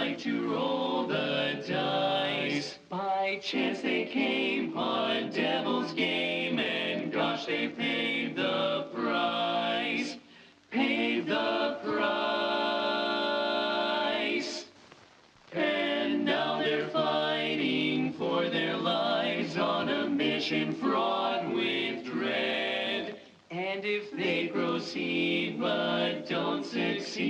like to roll the dice. By chance they came on a devil's game, and gosh, they paid the price. Paid the price. And now they're fighting for their lives on a mission fraught with dread. And if they proceed but don't succeed,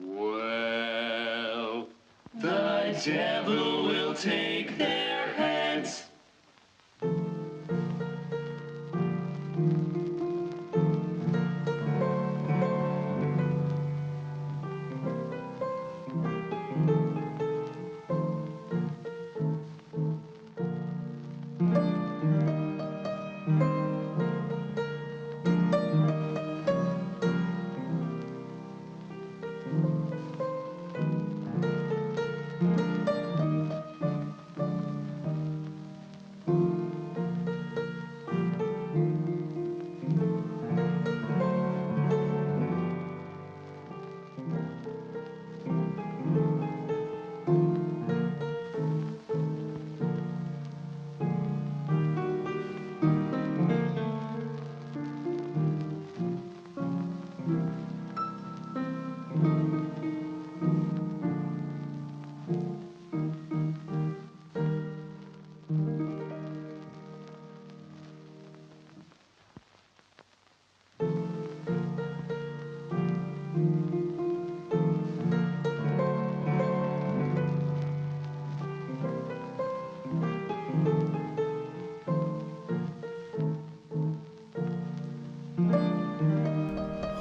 well, the devil will take their heads.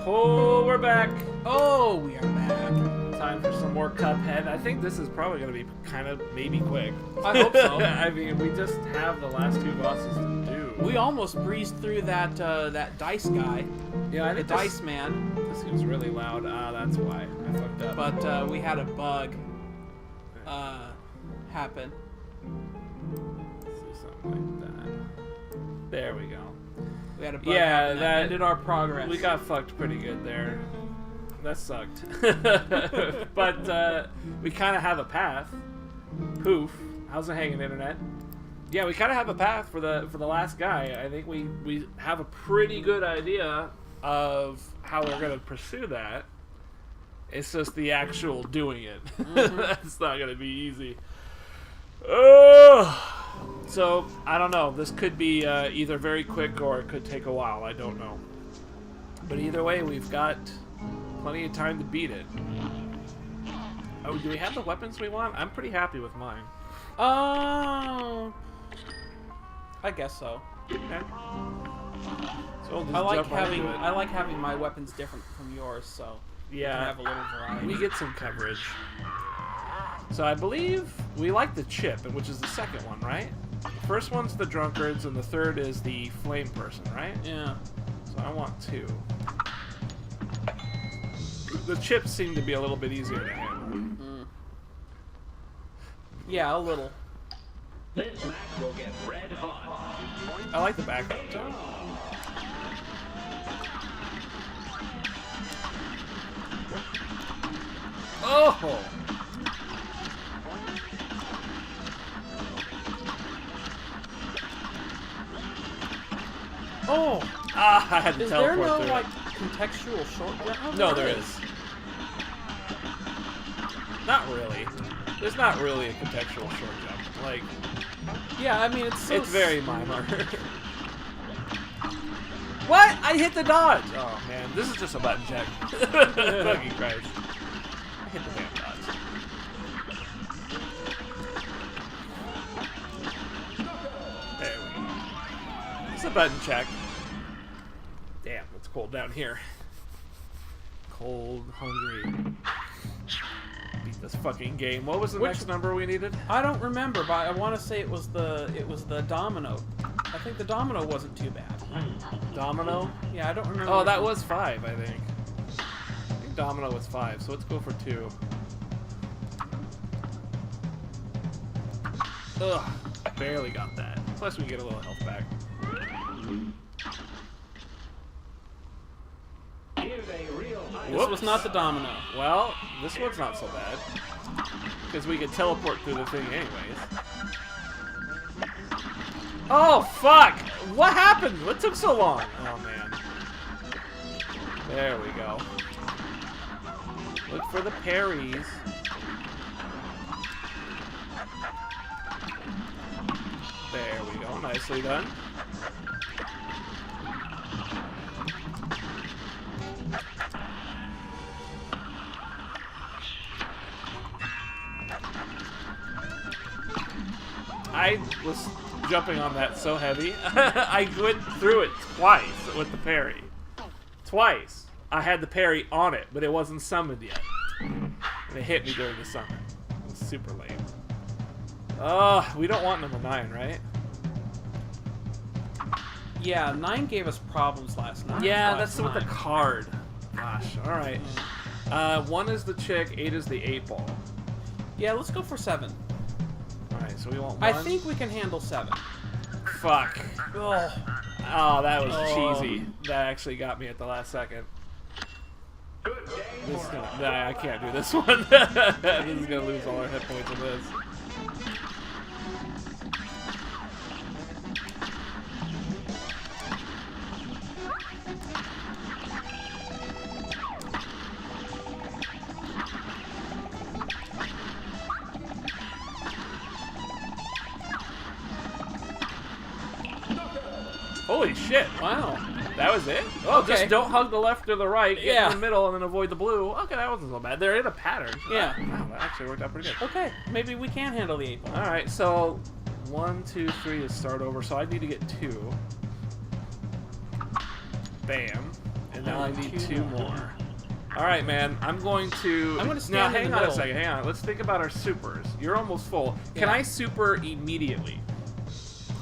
Oh, we're back. Oh, we are back. Time for some more Cuphead. I think this is probably going to be kind of maybe quick. I hope so. I mean, we just have the last two bosses to do. We almost breezed through that that dice guy. Yeah, I The think dice man. This seems really loud. That's why I fucked up. But we had a bug happen. Let's do something like that. There we go. We had a bug Yeah, happen that ended our progress. We got fucked pretty good there. That sucked. But we kind of have a path. Poof. How's it hanging, internet? Yeah, we kind of have a path for the last guy. I think we have a pretty good idea of how we're gonna pursue that. It's just the actual doing it. Mm-hmm. That's not gonna be easy. Oh. So, I don't know. This could be either very quick or it could take a while. I don't know. But either way, we've got plenty of time to beat it. Oh, do we have the weapons we want? I'm pretty happy with mine. I guess so. Okay. So we'll just I like jump right having into it. I like having my weapons different from yours, so we can Yeah, have a little variety. we get some coverage. So I believe we like the chip, which is the second one, right? The first one's the drunkards, and the third is the flame person, right? Yeah. So I want two. The chips seem to be a little bit easier to handle. Mm. Yeah, a little. This match will get red hot. I like the backup too. Oh! Oh! Ah, I had to Is there teleport no through like it. contextual short jump? No, there is. Not really. There's not really a contextual short jump. Like, Yeah, I mean it's so it's very minor. What? I hit the dodge! Oh man, this is just a button check. Fucking Christ. I hit the damn dodge. There we go. It's a button check. Damn, it's cold down here. Cold, hungry. Beat this fucking game. What was the next number we needed? I don't remember, but I want to say it was the domino. I think the domino wasn't too bad. Domino? Yeah, I don't remember. Oh, that was 5, I think. I think Domino was 5, so let's go for 2. Ugh, barely got that. Plus we get a little health back. Here's a real This was not the domino. Well, this one's not so bad. Because we could teleport through the thing anyways. Oh, fuck! What happened? What took so long? Oh, man. There we go. Look for the parries. There we go. Nicely done. I was jumping on that so heavy. I went through it twice with the parry. Twice. I had the parry on it, but it wasn't summoned yet. And it hit me during the summon. It was super lame. We don't want number 9, right? Yeah, 9 gave us problems last night. Yeah, that's with the card. Gosh, alright. 1 is the chick, 8 is the 8 ball. Yeah, let's go for 7. Alright, so we want 1. I think we can handle 7. Fuck. Oh, Oh, that was cheesy. That actually got me at the last second. This is gonna, nah, I can't do this one. This is gonna lose all our hit points in this. Holy shit. wow. That was it? Oh, Okay. just don't hug the left or the right. Get Yeah. in the middle and then avoid the blue. Okay, that wasn't so bad. They're in a pattern. Yeah. Wow, that actually worked out pretty good. Okay, maybe we can handle the 8 ball. Alright, so 1, 2, 3 to start over. So I need to get 2. Bam. And now I need 2 more. Alright, man. I'm going to I'm gonna stand now, in hang the on a middle. second. Hang on. Let's think about our supers. You're almost full. Can Yeah. I super immediately?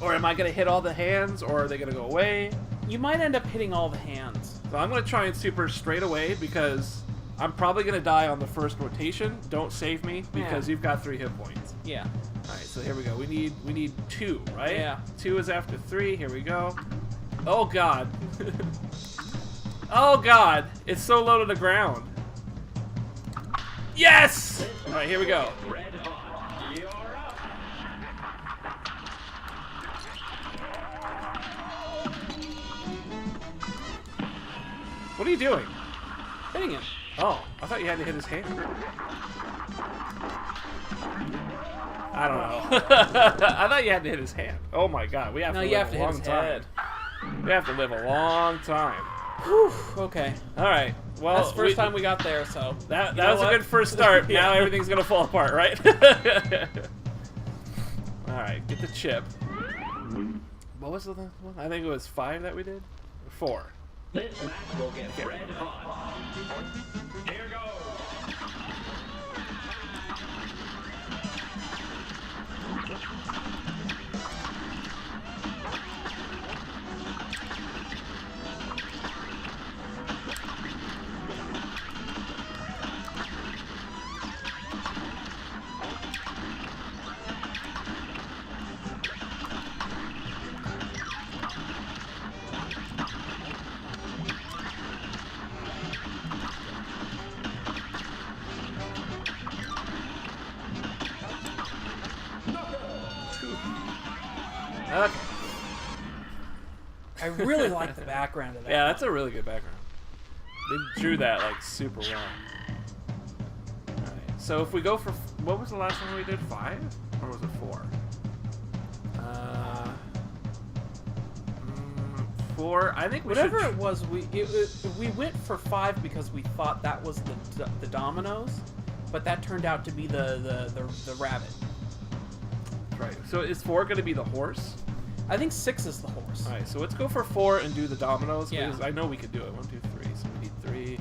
Or am I going to hit all the hands, or are they going to go away? You might end up hitting all the hands. So I'm going to try and super straight away because I'm probably going to die on the first rotation. Don't save me because Yeah. you've got 3 hit points. Yeah. All right, so here we go. We need 2, right? Yeah. 2 is after 3. Here we go. Oh god. Oh god. It's so low to the ground. Yes! All right, here we go. What are you doing? Hitting him. Oh, I thought you had to hit his hand. I don't know. I thought you had to hit his hand. Oh my god, we have No, to you live have to a hit long his time. head. We have to live a long time. Whew, okay. All right. Well, That's the first time we got there, so. that You know was a what? good first start. Yeah. Now everything's gonna fall apart, right? All right, get the chip. What was the one? I think it was 5 that we did. 4. This match will get red hot. Here goes. Okay. I really like the background of that. Yeah, that's a really good background. They drew that like super well. Alright, so if we go for what was the last one we did? 5 or was it 4? 4. I think we Whatever should. it was, we went for 5 because we thought that was the dominoes, but that turned out to be the rabbit. Right. So is 4 going to be the horse? I think 6 is the horse. All right. So let's go for 4 and do the dominoes Yeah. because I know we could do it. 1, 2, 3. So we need 3.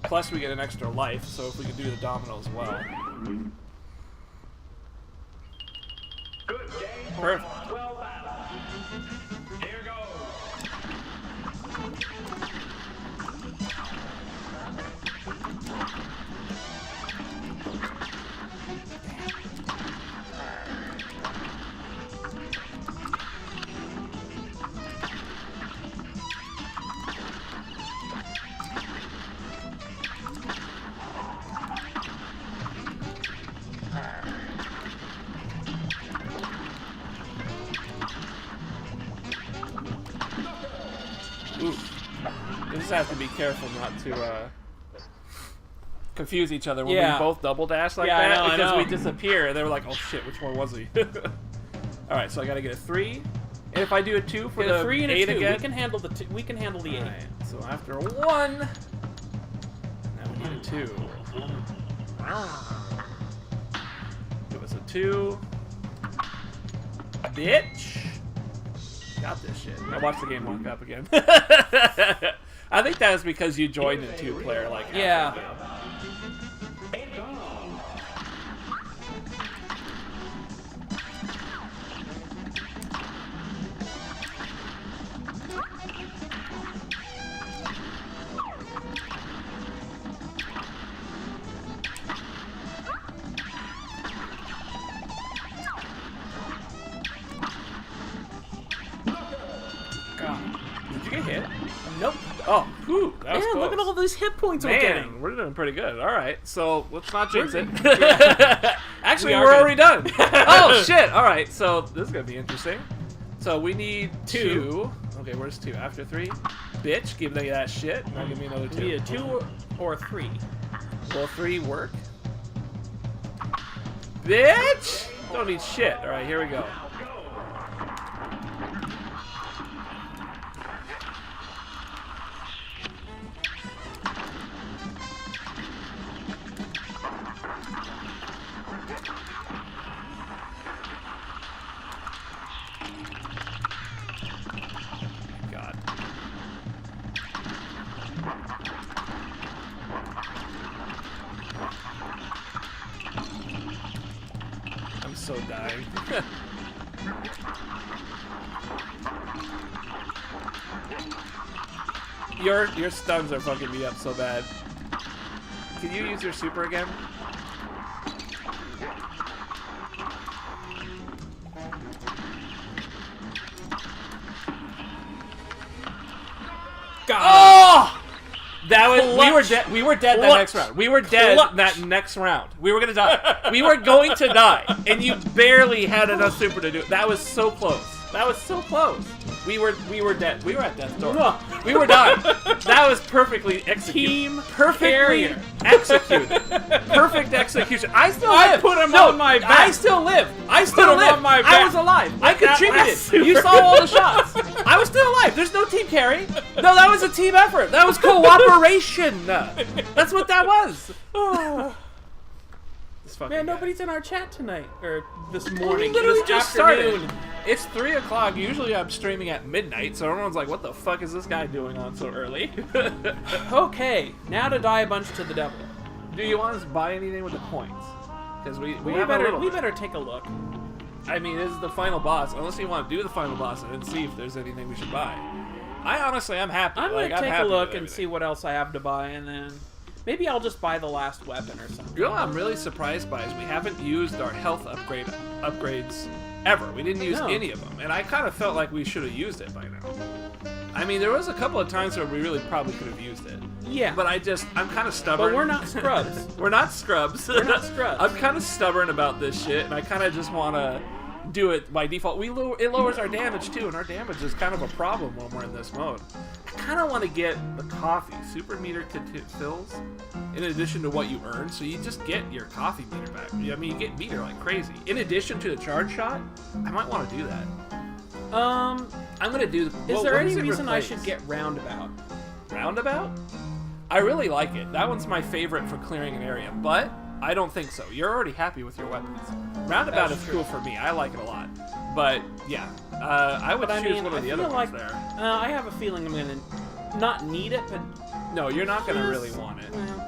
Plus we get an extra life. So if we could do the domino as well. Good game. Perfect. Well battled. Here goes. just have to be careful not to confuse each other when Yeah. we both double dash like Yeah, I that know, I because know. we disappear. They were like, "Oh shit, which one was he?" All right, so I gotta get a 3. And if I do a 2 for Get the a 3 and a 8 2. again, We can handle the 2. We can handle the 8. all right, so after a 1, now we need a 2. Give us a 2. Bitch. Got this shit. Now watch the game lock up again. I think that is because you joined in 2-player, like Yeah. halfway down. God. Did you get hit? Nope. Oh, whew, that was Man, close. look at all these hit points we're getting. Man, we're doing pretty good. All right, so let's not jinx it. Yeah. Actually, We are we're good. already done. Oh shit! All right, so this is gonna be interesting. So we need 2. Okay, where's 2? After 3, bitch, give me that shit. Now give me another 2. We need a 2 or a 3. Will 3 work? Bitch! Don't need shit. All right, here we go. God. I'm so dying. Your stuns are fucking me up so bad. Can you use your super again? God. Oh! That was we were Clutch. dead. We were dead that Clutch. next round. We were dead Clutch. that next round. We were gonna die. We were going to die, and you barely had enough super to do it. That was so close. That was so close. We were dead. We were at death's door. Ugh. We were dying. That was perfectly executed. Team perfectly carrier. executed. Perfect execution. I still I live. put him No, on my back. I still live. I still him live. on my I back. was alive. I With that contributed. last super. You saw all the shots. I was still alive. There's no team carry. No, that was a team effort. That was cooperation. That's what that was. This fucking Man, guy. nobody's in our chat tonight. Or this morning. We literally this just afternoon. started. It's 3 o'clock. Usually I'm streaming at midnight, so everyone's like, what the fuck is this guy doing on so early? Okay, now to die a bunch to the devil. Do you want us to buy anything with the points? Because we We have a better little we bit. better take a look. I mean, this is the final boss. Unless you want to do the final boss and then see if there's anything we should buy. I'm happy. I'm Like, gonna take a happy look with and see everything. what else I have to buy, and then maybe I'll just buy the last weapon or something. You know what I'm really surprised by is we haven't used our health upgrades ever. We didn't use No. any of them, and I kind of felt like we should have used it by now. I mean, there was a couple of times where we really probably could have used it. Yeah, But I'm kind of stubborn. but we're not scrubs. We're not scrubs. We're not scrubs. I'm kind of stubborn about this shit, and I kind of just want to do it by default. It lowers our damage too, and our damage is kind of a problem when we're in this mode. I kind of want to get the coffee super meter fills in addition to what you earn, so you just get your coffee meter back. I mean, you get meter like crazy. In addition to the charge shot, I might want to do that. I'm gonna do. Is there what any does it reason I replace? should get roundabout? Roundabout? I really like it. That one's my favorite for clearing an area, but I don't think so. You're already happy with your weapons. Roundabout That's is true. cool for me. I like it a lot. But yeah, I would But I choose mean, one of the I other feel ones like there. I have a feeling I'm gonna not need it, but No, you're not gonna really want it. well,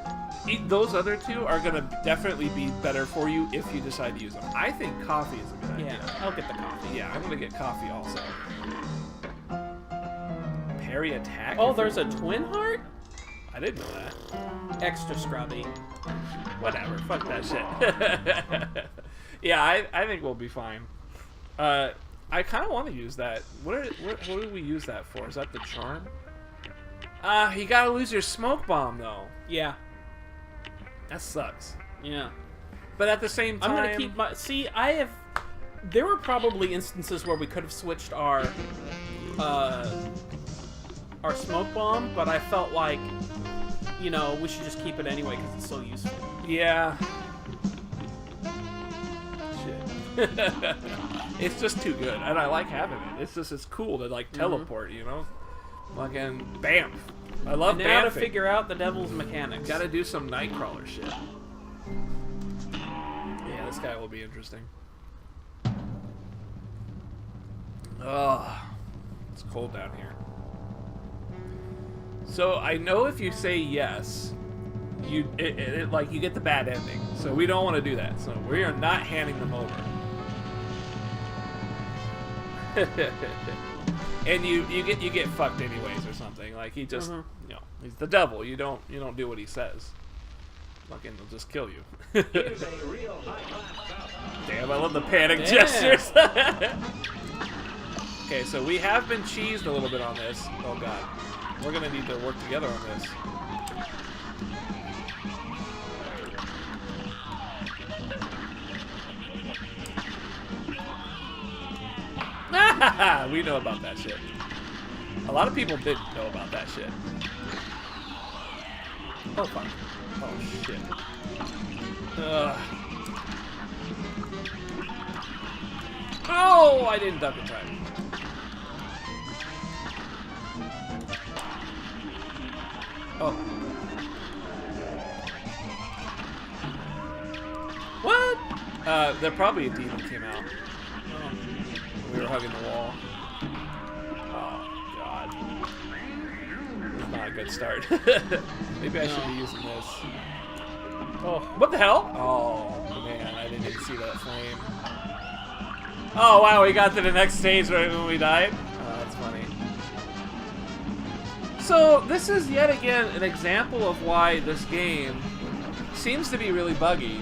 Those other two are gonna definitely be better for you if you decide to use them. I think coffee is a good idea. yeah, I'll get the coffee. Yeah, I'm gonna get coffee also. Parry attack. Oh, if there's you- a twin heart? I didn't know that. Extra scrubby. Whatever, fuck that shit. Yeah, I think we'll be fine. I kind of want to use that. What do we use that for? Is that the charm? You gotta lose your smoke bomb though. Yeah, That sucks. yeah. But at the same time, I'm gonna keep my. See, I have. There were probably instances where we could have switched our our smoke bomb, but I felt like, you know, we should just keep it anyway because it's so useful. Yeah. Shit. It's just too good, and I like having it. It's cool to like teleport, you know. Fucking bam. I love And now to bamfing. figure out the devil's mechanics. Gotta do some Nightcrawler shit. Yeah, this guy will be interesting. Ugh. It's cold down here. So I know if you say yes, you like you get the bad ending. So we don't want to do that. So we are not handing them over. And you get fucked anyways or something. Like he just you know, he's the devil. You don't do what he says. Fucking he'll just kill you. Damn, I love the panic gestures. Okay, so we have been cheesed a little bit on this. Oh god. We're gonna need to work together on this. We know about that shit. A lot of people didn't know about that shit. Oh fuck. Oh shit. Ugh. Oh, I didn't duck in time. Oh. What? There probably a demon came out. Oh. We were hugging the wall. Oh, God. It's not a good start. Maybe I should be using this. Oh, what the hell? Oh, man, I didn't even see that flame. Oh, wow, we got to the next stage right when we died? Oh, that's funny. So, this is yet again an example of why this game seems to be really buggy.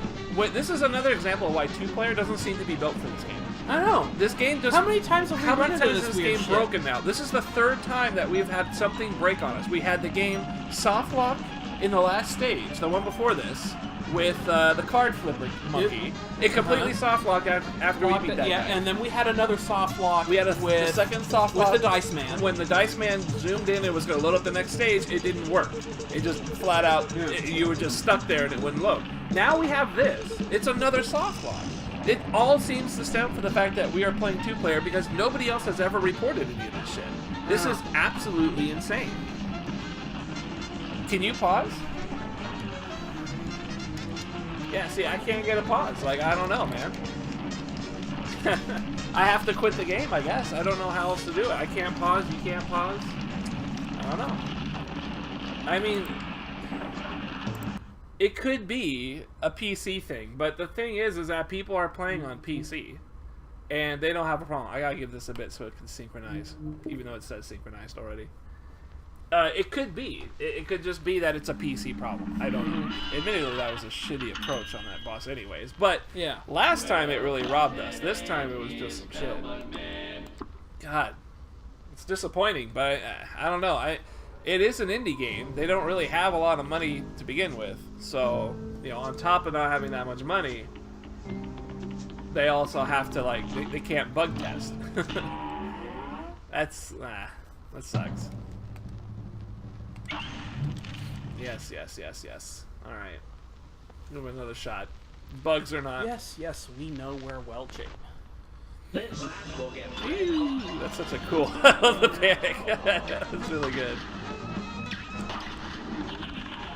This is another example of why two-player doesn't seem to be built for this game. I don't know. This game just... How many times have we run into this game broken now? This is the third time that we've had something break on us. We had the game soft lock in the last stage, the one before this, with the card flipper monkey. It completely soft locked after we beat that guy. And then we had another soft lock. We had the second soft lock with the Dice Man. When the Dice Man zoomed in and was going to load up the next stage, it didn't work. It just flat out, you were just stuck there and it wouldn't load. Now we have this. It's another soft lock. It all seems to stem from the fact that we are playing two-player because nobody else has ever reported any of this shit. This is absolutely insane. Can you pause? Yeah, see, I can't get a pause. Like, I don't know, man. I have to quit the game, I guess. I don't know how else to do it. I can't pause, you can't pause. I don't know. I mean, it could be a PC thing, but the thing is that people are playing on PC, and they don't have a problem. I gotta give this a bit so it can synchronize, even though it says synchronized already. It could be. It could just be that it's a PC problem. I don't know. Admittedly, that was a shitty approach on that boss anyways. But yeah, last time it really robbed us. This time it was just some shit. God. It's disappointing, but I don't know. It is an indie game. They don't really have a lot of money to begin with. So, you know, on top of not having that much money, they also have to, like, they can't bug test. That sucks. Yes. Alright. Give him another shot. Bugs or not. Yes, we know we're well, Jake. Ooh, that's such a cool... I love the panic. That's really good.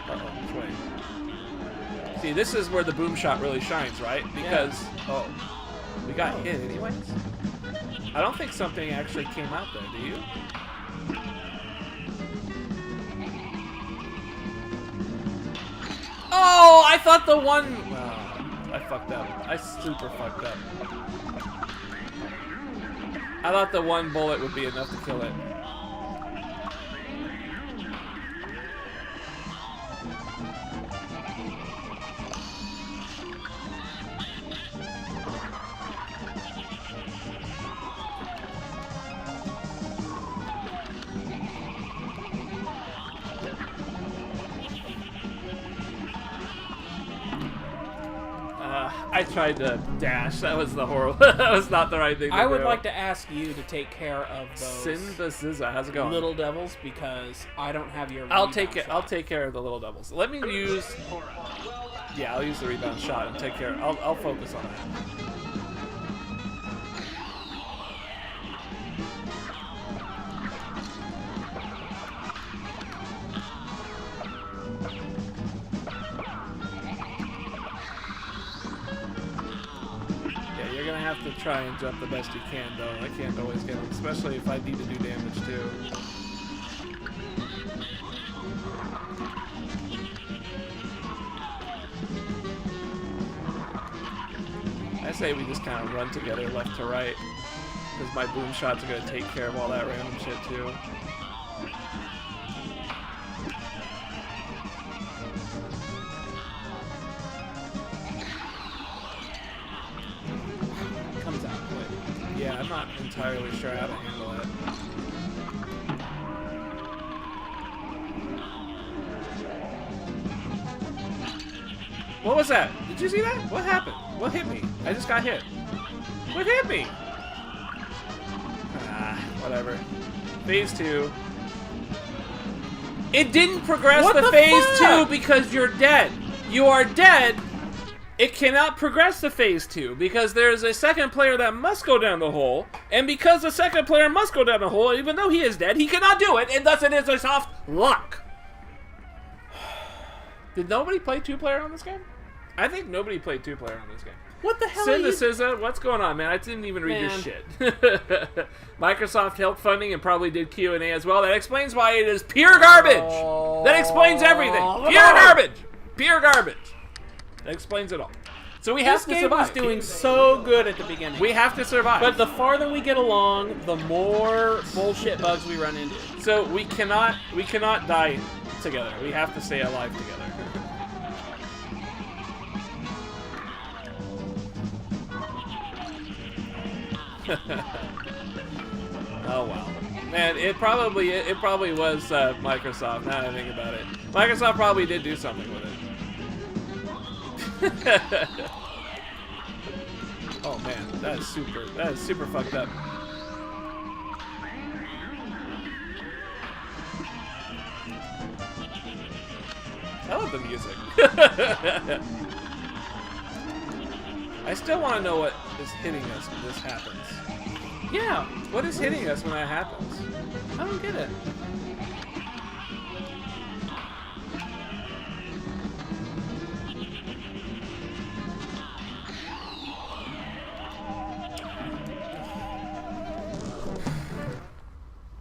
Uh-oh, which way? See, this is where the boom shot really shines, right? Because... Yeah. Oh. We got hit anyways? I don't think something actually came out there, do you? Oh, I thought the one... Oh, I fucked up. I super fucked up. I thought the one bullet would be enough to kill it. I tried to dash. That was the horrible. That was not the right thing to do. I would like to ask you to take care of those Synthesizer. How's it going? little devils because I don't have your. I'll rebound take it. shot. I'll take care of the little devils. Let me use. Yeah, I'll use the rebound shot and take care. I'll focus on that. You're gonna have to try and jump the best you can, though. I can't always get them, especially if I need to do damage too. I say we just kind of run together left to right, because my boom shots are gonna take care of all that random shit too. Yeah, I'm not entirely sure how to handle it. What was that? Did you see that? What happened? What hit me? I just got hit. What hit me? Whatever. Phase 2. It didn't progress What the the phase fuck? 2 because you're dead. You are dead. It cannot progress to phase 2 because there's a second player that must go down the hole, and because the second player must go down the hole, even though he is dead, he cannot do it, and thus it is a soft lock. Did nobody play 2-player on this game? I think nobody played 2-player on this game. What the hell are you... Synthesizer, what's going on, man? I didn't even read your shit. Microsoft helped funding and probably did Q&A as well. That explains why it is pure garbage. That explains everything. Pure garbage. Pure garbage. That explains it all. So we have This to game survive. was doing so good at the beginning. We have to survive. But the farther we get along, the more bullshit bugs we run into. So we cannot die together. We have to stay alive together. Oh wow. Man, it probably was Microsoft, now that I think about it. Microsoft probably did do something with it. Oh man, that is super fucked up. I love the music. I still want to know what is hitting us when this happens. Yeah, what is hitting us when that happens? I don't get it.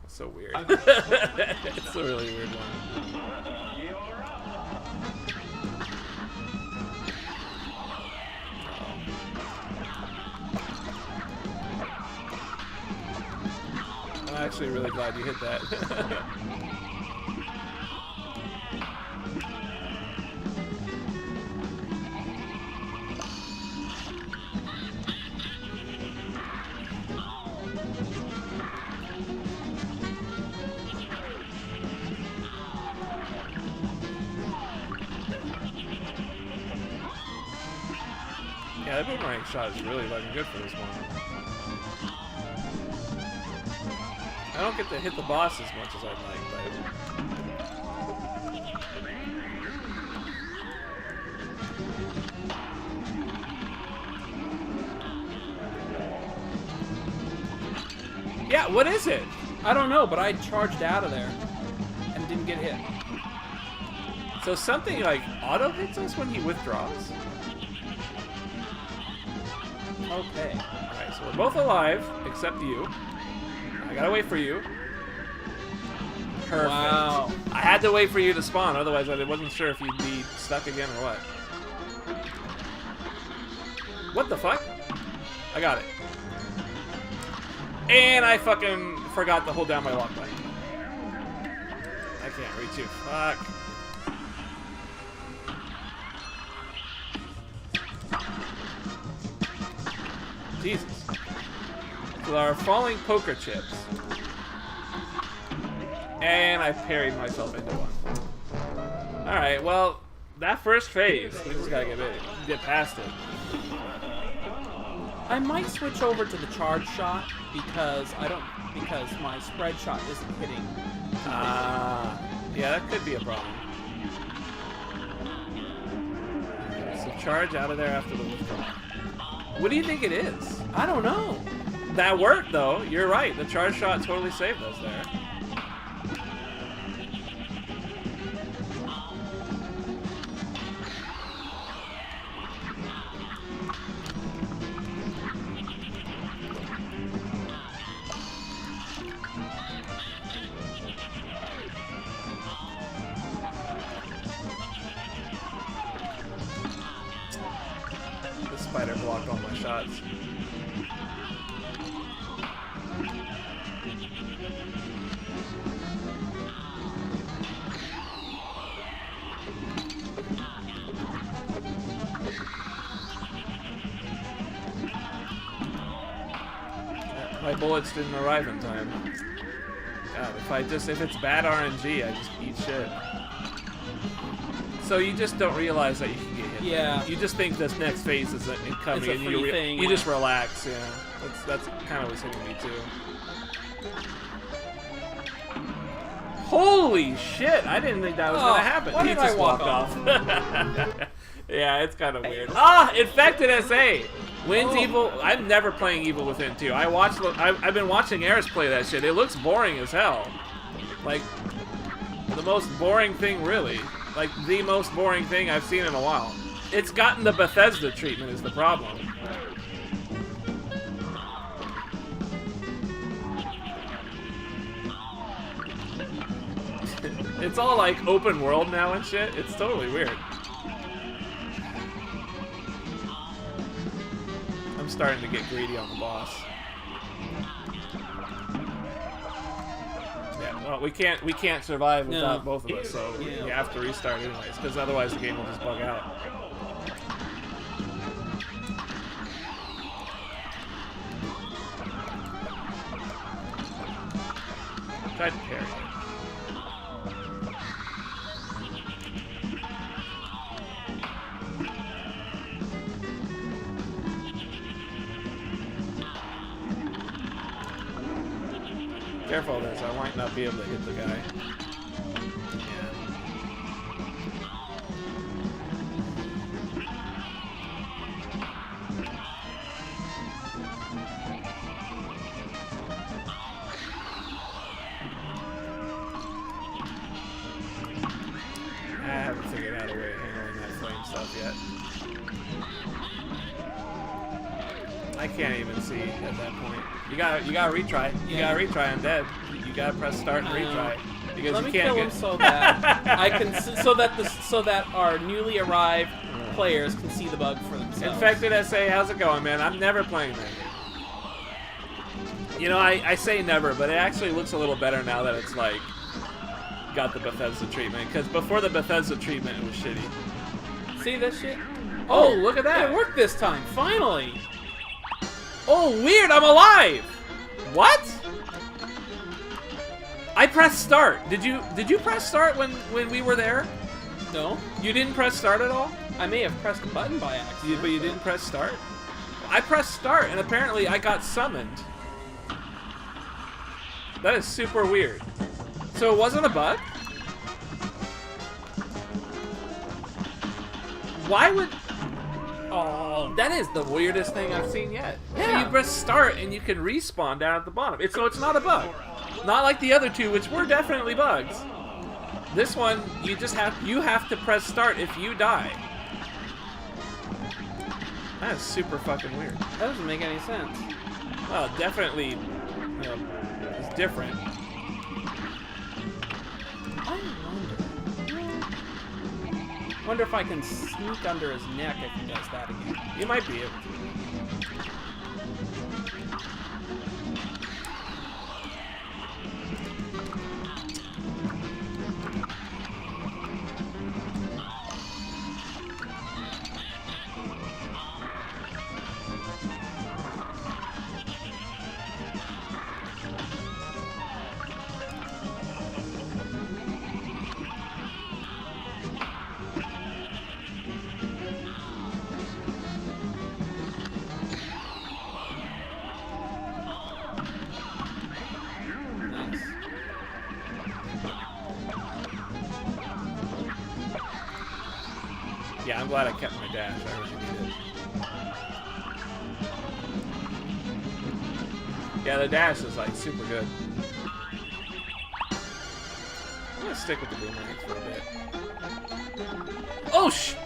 So weird. It's a really weird one. I'm actually really glad you hit that. Yeah, that boomerang shot is really looking good for this one. I don't get to hit the boss as much as I'd like, but... Yeah, what is it? I don't know, but I charged out of there and didn't get hit. So something like auto hits us when he withdraws? Okay. Alright, so we're both alive, except you. I gotta wait for you. Perfect. Wow. I had to wait for you to spawn, otherwise I wasn't sure if you'd be stuck again or what. What the fuck? I got it. And I fucking forgot to hold down my lock button. I can't reach you. Fuck. Jesus. So there are falling poker chips. And I parried myself into one. Alright, well, that first phase, we just gotta get past it. I might switch over to the charge shot because my spread shot isn't hitting. Yeah, that could be a problem. So charge out of there after the withdrawal. What do you think it is? I don't know. That worked though. You're right. The charge shot totally saved us there. The spider blocked all my shots. My bullets didn't arrive in time. God, if it's bad RNG, I just eat shit. So you just don't realize that you can get hit. Yeah. You just think this next phase is incoming, It's a and free thing, you yeah. just relax. Yeah, that's kind of what's hitting me too. Holy shit! I didn't think that was gonna happen. why He did just I walk walked off. Yeah, it's kind of weird. Ah, Infected SA wins Evil. I'm never playing Evil Within 2. I've been watching Eris play that shit. It looks boring as hell. Like the most boring thing, really. Like the most boring thing I've seen in a while. It's gotten the Bethesda treatment is the problem. It's all like open world now and shit. It's totally weird. I'm starting to get greedy on the boss. Yeah, well, we can't survive without both of us, so you have to restart anyways, because otherwise the game will just bug out. Tried to parry. Careful of this, I might not be able to hit the guy. I haven't figured out a way of handling that flame stuff yet. I can't even see at that point. You gotta retry. You gotta retry. I'm dead. You gotta press start and retry because Let you me can't kill get. him so that I can so that our newly arrived players can see the bug for themselves. Infected SA, how's it going, man? I'm never playing that game. You know, I say never, but it actually looks a little better now that it's like got the Bethesda treatment. Because before the Bethesda treatment, it was shitty. See this shit? Oh, look at that! It worked this time, finally. Oh, weird! I'm alive. What? I pressed start. Did you press start when we were there? No, You didn't press start at all? I may have pressed a button by accident. But you didn't press start? I pressed start, and apparently I got summoned. That is super weird. So it wasn't a bug? Why would... Oh, that is the weirdest thing I've seen yet. So Yeah. you press start, and you can respawn down at the bottom. So it's not a bug. Not like the other two, which were definitely bugs. This one, you have to press start if you die. That is super fucking weird. That doesn't make any sense. Well, definitely, it's different. I wonder if I can sneak under his neck if he does that again. You might be able to. glad I kept my dash. I really need it. Yeah, the dash is like super good. I'm gonna stick with the boomerangs for a bit. Oh sh!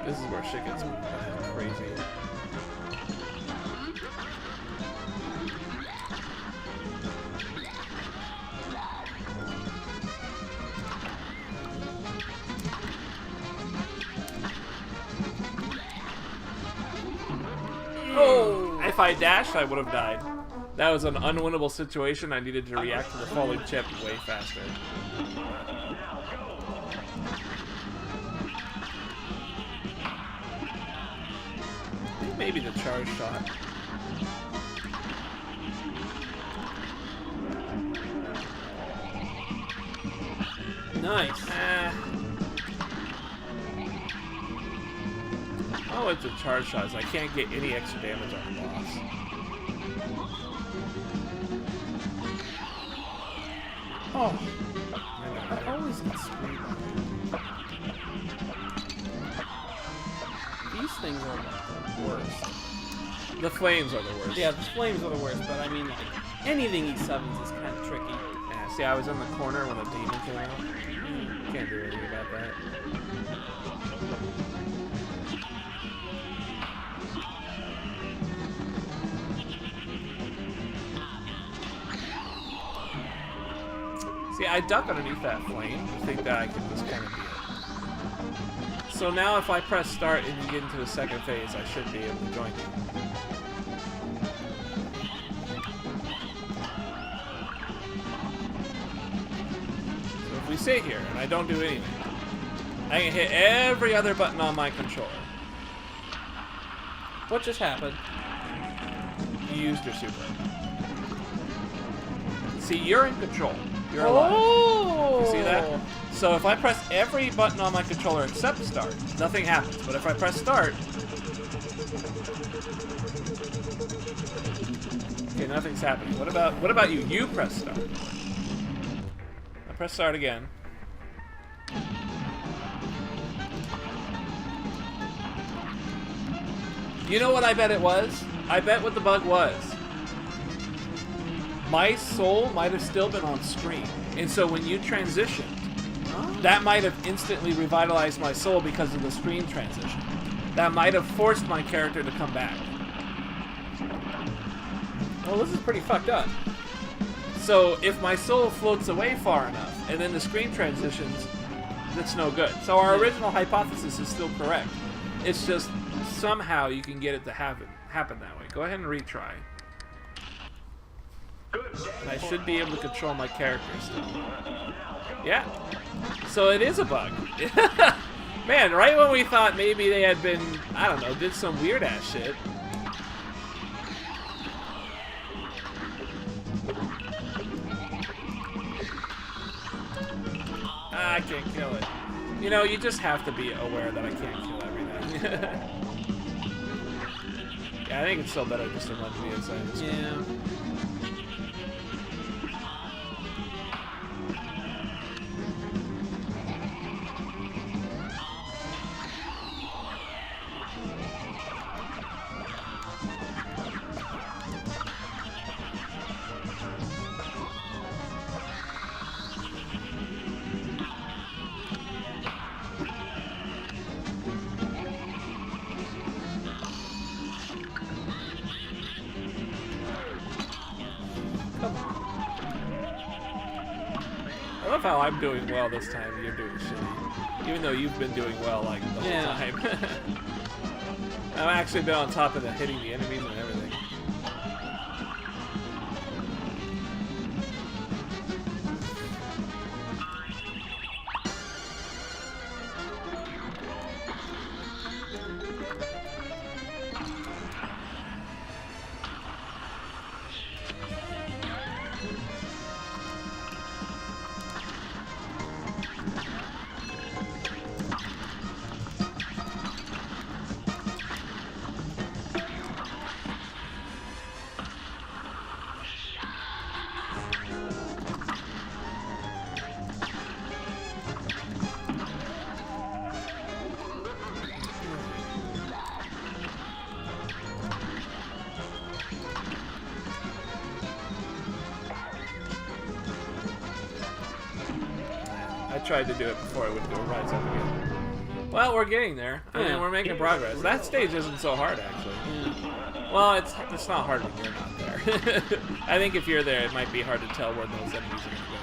This is where shit gets crazy. Oh! If I dashed, I would have died. That was an unwinnable situation. I needed to react to the falling chip way faster. Maybe the charge shot. Nice. Oh, it's a charge shot, so I can't get any extra damage on the boss. Oh. I always get screwed. These things are like the worst. The flames are the worst. Yeah, the flames are the worst, but I mean, like, anything E7s is kind of tricky. Yeah, see, I was in the corner when the demon came out. Can't do anything about that. See, I duck underneath that flame. I think that I can just kind of be it. So now if I press start and you get into the second phase, I should be able to join you. So if we sit here and I don't do anything, I can hit every other button on my controller. What just happened? You used your super. See, you're in control. You're alive. Oh! You see that? So if I press every button on my controller except start, nothing happens. But if I press start, okay, nothing's happening. What about you? You press start. I press start again. You know what I bet it was? I bet what the bug was. My soul might have still been on screen. And so when you transitioned, that might have instantly revitalized my soul because of the screen transition. That might have forced my character to come back. Well, this is pretty fucked up. So if my soul floats away far enough and then the screen transitions, that's no good. So our original hypothesis is still correct. It's just somehow you can get it to happen that way. Go ahead and retry. And I should be able to control my character still. Yeah. So it is a bug. Man, right when we thought maybe they had been, I don't know, did some weird ass shit. I can't kill it. You know, you just have to be aware that I can't kill everything. Yeah, I think it's still better just to run to the inside of this one. Yeah. I love how I'm doing well this time and you're doing shitty. Even though you've been doing well like the whole time. I've actually been on top of the hitting the enemies and everything. tried to do it before it would go rise up again. Well, we're getting there. I mean, we're making progress. That stage isn't so hard, actually. Yeah. Well, it's not hard when you're not there. I think if you're there, it might be hard to tell where those enemies are going to go.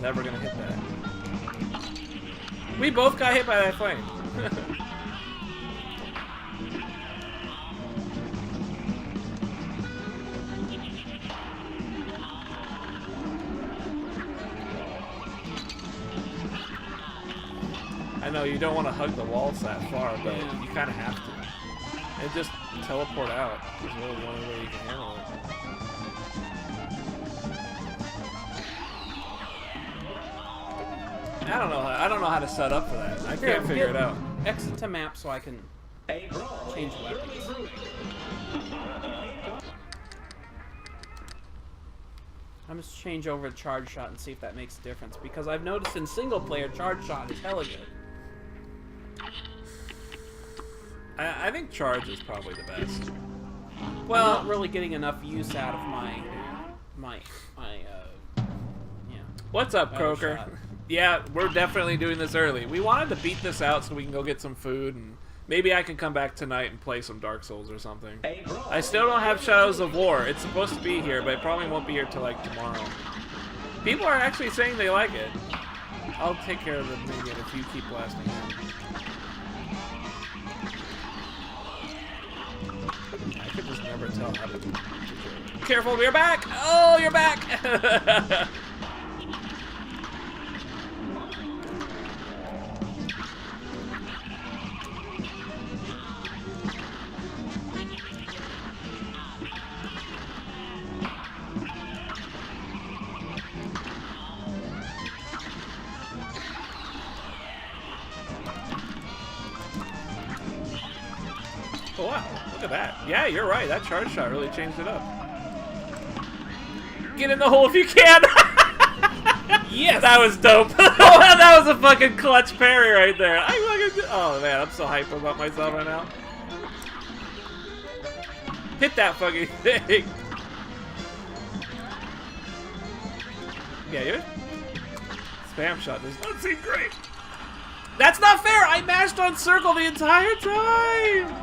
Never gonna hit that. We both got hit by that flame. I know you don't want to hug the walls that far, but you kind of have to. And just teleport out is really the only way you can handle it. I don't know how to set up for that. I can't figure it out. Exit to map so I can change weapons. I'm just change over to charge shot and see if that makes a difference, because I've noticed in single player charge shot is hella good. I think charge is probably the best. Well, I'm not really getting enough use out of my What's up, Better Croker? shot. Yeah, we're definitely doing this early. We wanted to beat this out so we can go get some food, and maybe I can come back tonight and play some Dark Souls or something. I still don't have Shadows of War. It's supposed to be here, but it probably won't be here till like tomorrow. People are actually saying they like it. I'll take care of the minion if you keep blasting him. I could just never tell how to do it. Careful, you're back! Oh, you're back! Oh, wow, look at that. Yeah, you're right. That charge shot really changed it up. Get in the hole if you can! Yes! That was dope. That was a fucking clutch parry right there. Oh, man, I'm so hyped about myself right now. Hit that fucking thing. Yeah, you're... Spam shot does not seem great. That's not fair! I mashed on circle the entire time!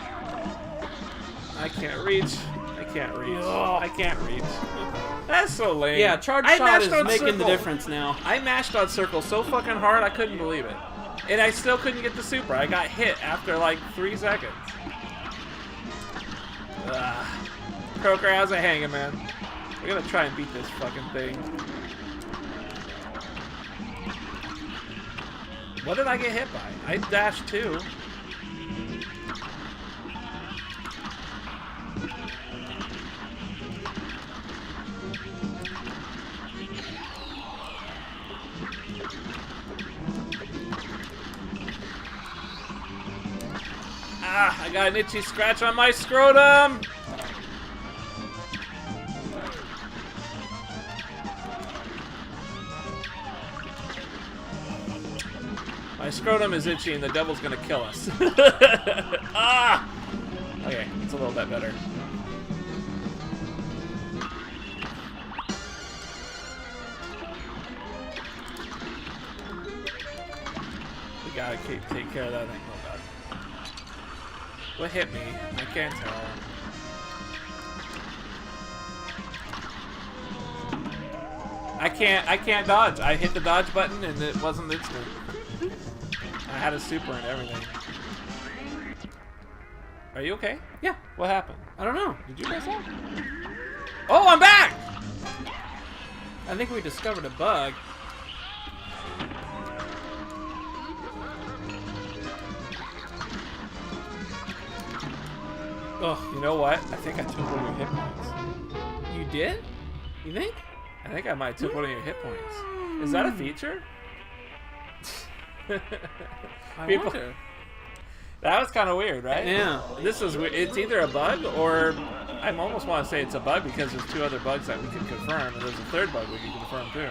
I can't reach. I can't reach. I can't reach. That's so lame. Yeah, charge shot is making the difference now. I mashed on circle so fucking hard I couldn't believe it. And I still couldn't get the super. I got hit after like 3 seconds. Croker, how's it hanging, man? We're gonna try and beat this fucking thing. What did I get hit by? I dashed too. Ah, I got an itchy scratch on my scrotum! My scrotum is itchy and the devil's gonna kill us. Ah! Okay, it's a little bit better. We gotta take care of that thing. Oh god. What hit me? I can't tell. I can't dodge. I hit the dodge button and it wasn't instant. I had a super and everything. Are you okay? Yeah. What happened? I don't know. Did you mess up? Oh, I'm back! I think we discovered a bug. Ugh, you know what? I think I took one of your hit points. You did? You think? I think I might have took one of your hit points. Is that a feature? I wonder. That was kind of weird, right? Yeah. This is weird. It's either a bug or I almost want to say it's a bug because there's 2 other bugs that we can confirm, and there's a 3rd bug we can confirm too.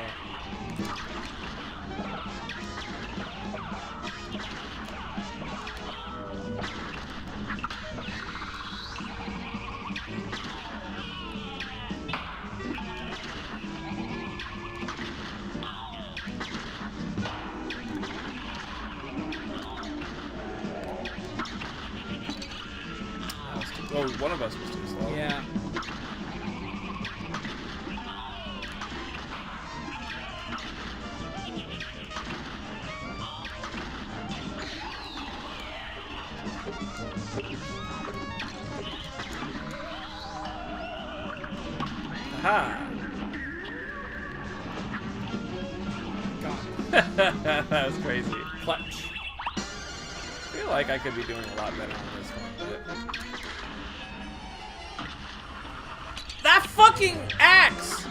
Oh, one of us was too slow. Yeah. Aha! God. That was crazy. Clutch. I feel like I could be doing a lot better on this one. But... That fucking axe!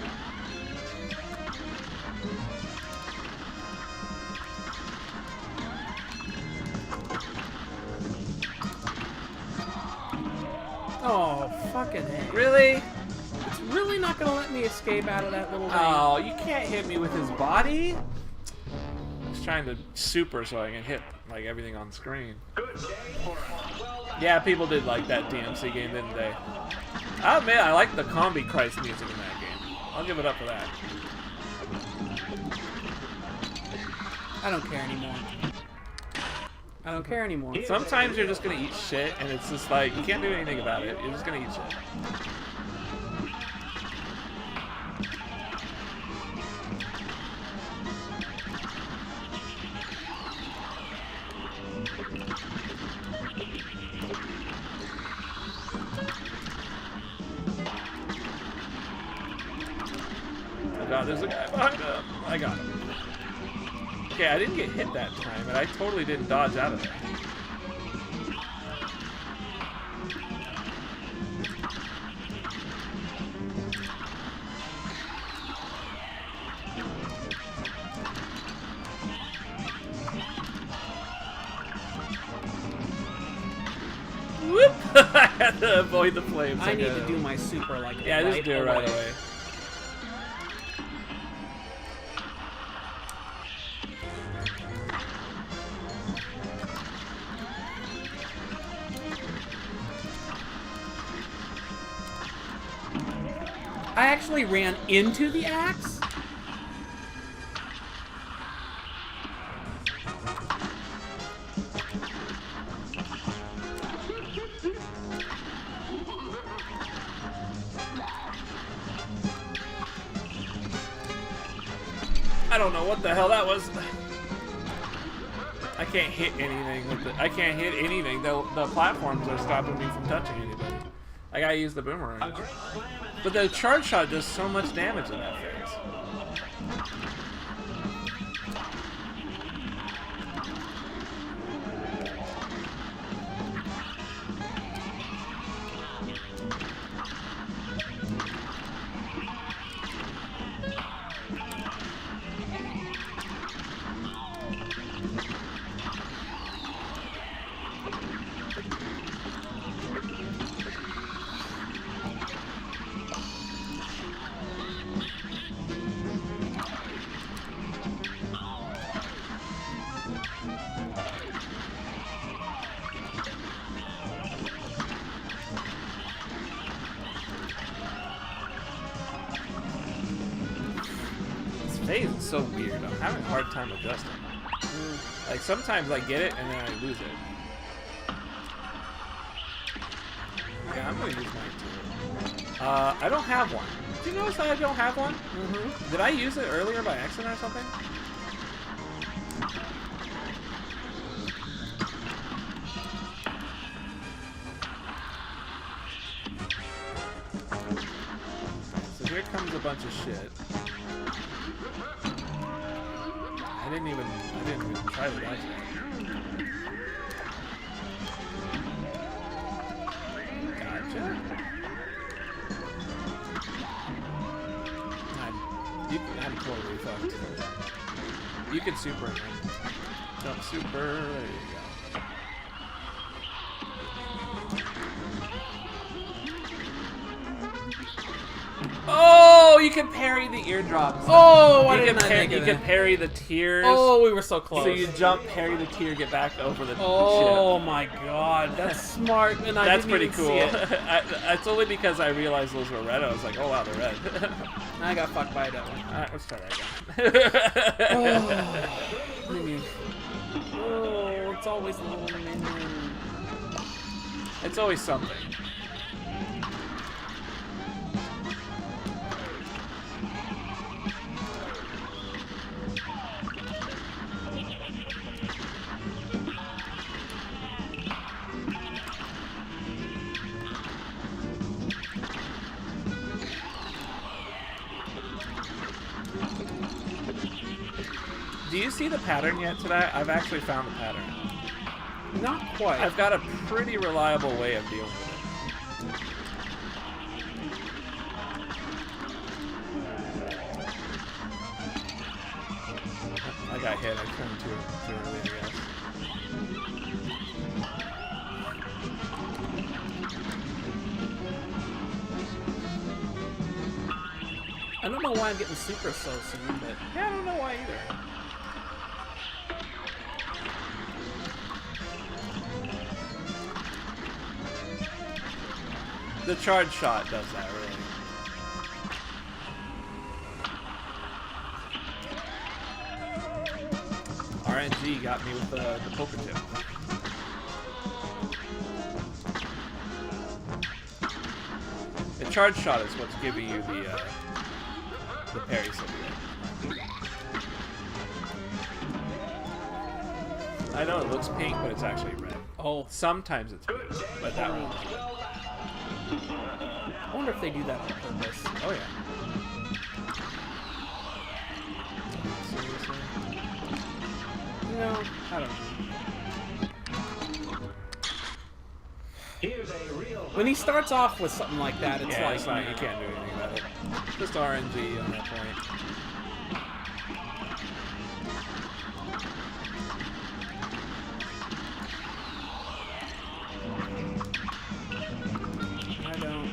Oh, fucking A. Really? It's really not gonna let me escape out of that little thing. Oh, you can't hit me with his body? He's trying to super so I can hit like everything on screen. Yeah, people did like that DMC game, didn't they? I'll admit, I like the Combi Christ music in that game. I'll give it up for that. I don't care anymore. I don't care anymore. Sometimes you're just gonna eat shit, and it's just like, you can't do anything about it. You're just gonna eat shit. Oh god, there's a guy behind him. I got him. Okay, I didn't get hit that time, but I totally didn't dodge out of there. Whoop! I had to avoid the flames. I need to do my super like Yeah, just do it right away. away. I actually ran into the axe? I don't know what the hell that was. I can't hit anything with it. I can't hit anything. The platforms are stopping me from touching anybody. I gotta use the boomerang. But the charge shot does so much damage in that phase. Phase is so weird. I'm having a hard time adjusting. Like sometimes I get it and then I lose it. Yeah, I'm gonna use mine too. I don't have one. Did you notice that I don't have one? Mm-hmm. Did I use it earlier by accident or something? So here comes a bunch of shit. I didn't even try to dodge that. Gotcha. I'm totally fucked. You can super it, man. Jump super, there you go. Oh, you can parry the eardrops. Oh, why you didn't I think you of can that? parry the tears. Oh, we were so close. So you jump, parry the tear, get back over the Oh shit. my god, that's smart, and I That's didn't pretty even cool. see it. It's only because I realized those were red. I was like, oh wow, they're red. I got fucked by that one. Alright, let's try that again. Minion. Oh, it's always the little minion. It's always something. see the pattern yet today? I've actually found the pattern. Not quite. I've got a pretty reliable way of dealing with it. I got hit. I turned too early, I guess. I don't know why I'm getting super so soon, but Yeah, I don't know why either. The charge shot does that, really. RNG got me with the poker tip. The charge shot is what's giving you the parry symbol. I know it looks pink, but it's actually red. oh, Sometimes it's blue, but that one. I wonder if they do that on purpose. Oh yeah. Seriously? No, I don't know. When he starts off with something like that, it's Yeah, like it's not, you can't do anything about it. Just RNG on that point. I don't.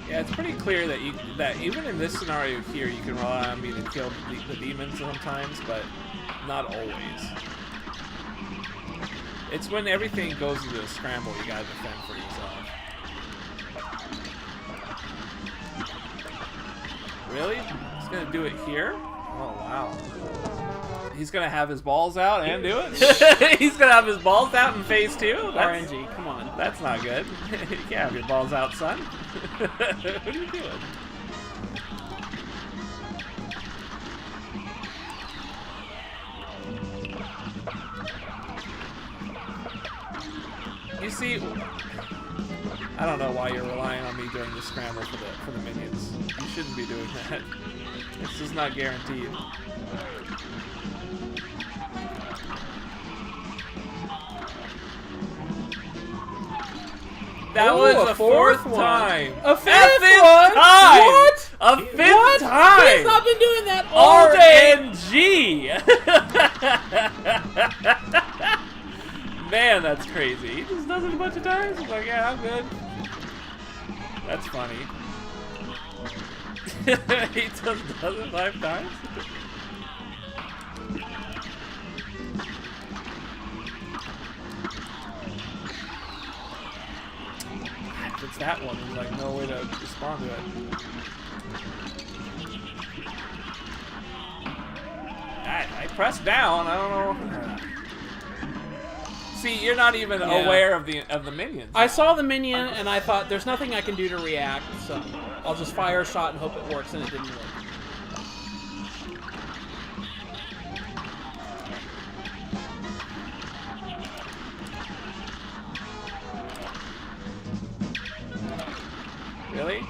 Yeah, it's pretty clear that even in this scenario here, you can rely on me to kill the demons sometimes, but not always. It's when everything goes into a scramble, you gotta defend for yourself. Really? He's gonna do it here? Oh wow. He's gonna have his balls out and do it? He's gonna have his balls out in phase 2? RNG, come on. That's not good. You can't have your balls out, son. What are you doing? You see, I don't know why you're relying on me doing the scramble for the minions. You shouldn't be doing that. This is not guaranteed. That was a fourth time. A fifth Fifth one? time. What? A fifth What? time. He's not been doing that all day. RNG. Man, that's crazy. He just does it a bunch of times. He's like, yeah, I'm good. That's funny. He just does it 5 times. If it's that one, there's like no way to respond to it. I pressed down. I don't know. See, you're not even aware of the minions. I saw the minion and I thought there's nothing I can do to react, so I'll just fire a shot and hope it works, and it didn't work. Really?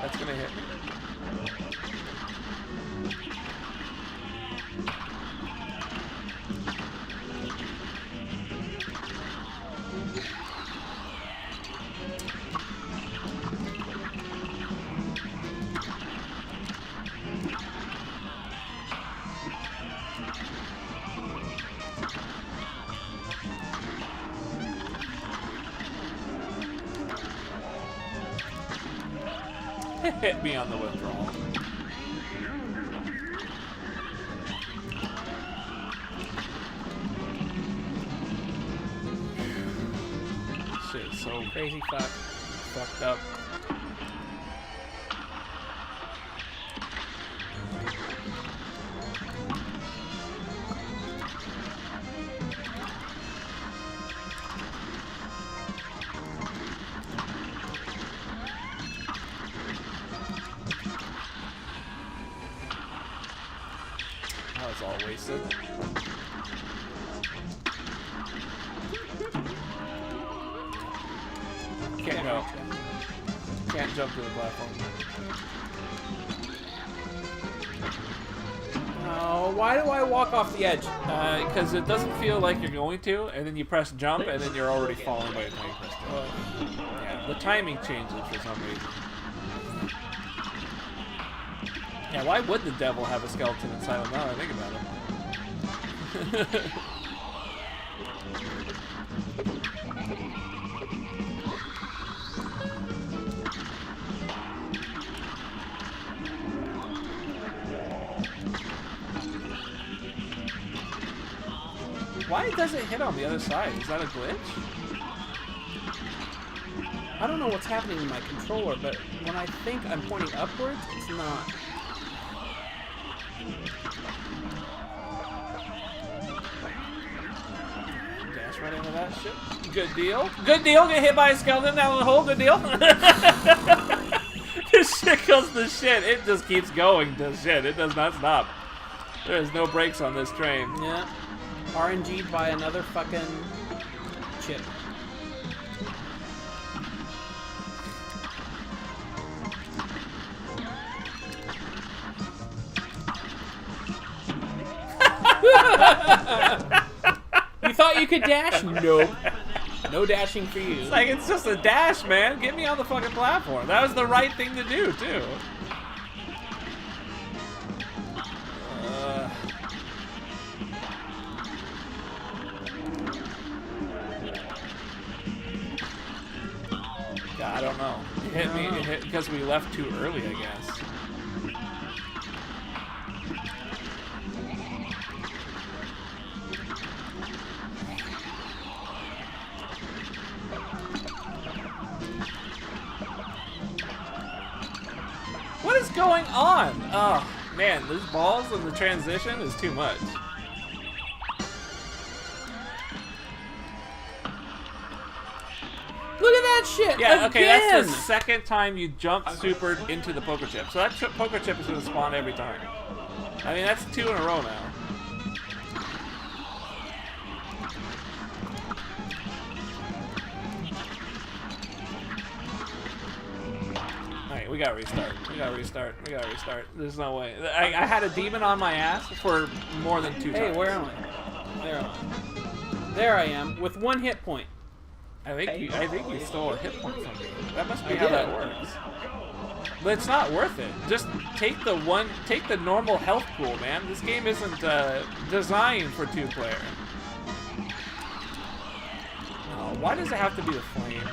That's gonna hit me. Hit me on the withdrawal. Shit is so Crazy fucked up. That was all wasted. Can't go. Can't jump to the platform. Oh, why do I walk off the edge? Because it doesn't feel like you're going to, and then you press jump, and then you're already falling by the time you press jump. Yeah, the timing changes for some reason. Yeah, why would the devil have a skeleton inside him now that I think about it? Why does it hit on the other side? Is that a glitch? I don't know what's happening in my controller, but when I think I'm pointing upwards, it's not. Dash right into that shit. Good deal. Good deal. Get hit by a skeleton down the hole. Good deal. This shit goes to shit. It just keeps going to shit. It does not stop. There's no brakes on this train. Yeah. RNG'd by another fucking chip. You thought you could dash? Nope. No dashing for you. It's like, it's just a dash, man. Get me on the fucking platform. That was the right thing to do, too. God, I don't know. It hit me. It hit because we left too early, I guess. What is going on? Oh, man, these balls and the transition is too much. Look at that shit! Yeah, okay, that's again! the second time you jump super into the poker chip. So that poker chip is going to spawn every time. I mean, that's 2 in a row now. Alright, we gotta restart. We gotta restart. We gotta restart. There's no way. I had a demon on my ass for more than 2 times. Hey, where am I? There am I. There I am, with 1 hit point. I think you stole a hit point from me. That must be I how did. that works. But it's not worth it. Just take the normal health pool, man. This game isn't designed for 2-player. Oh, why does it have to be the flame?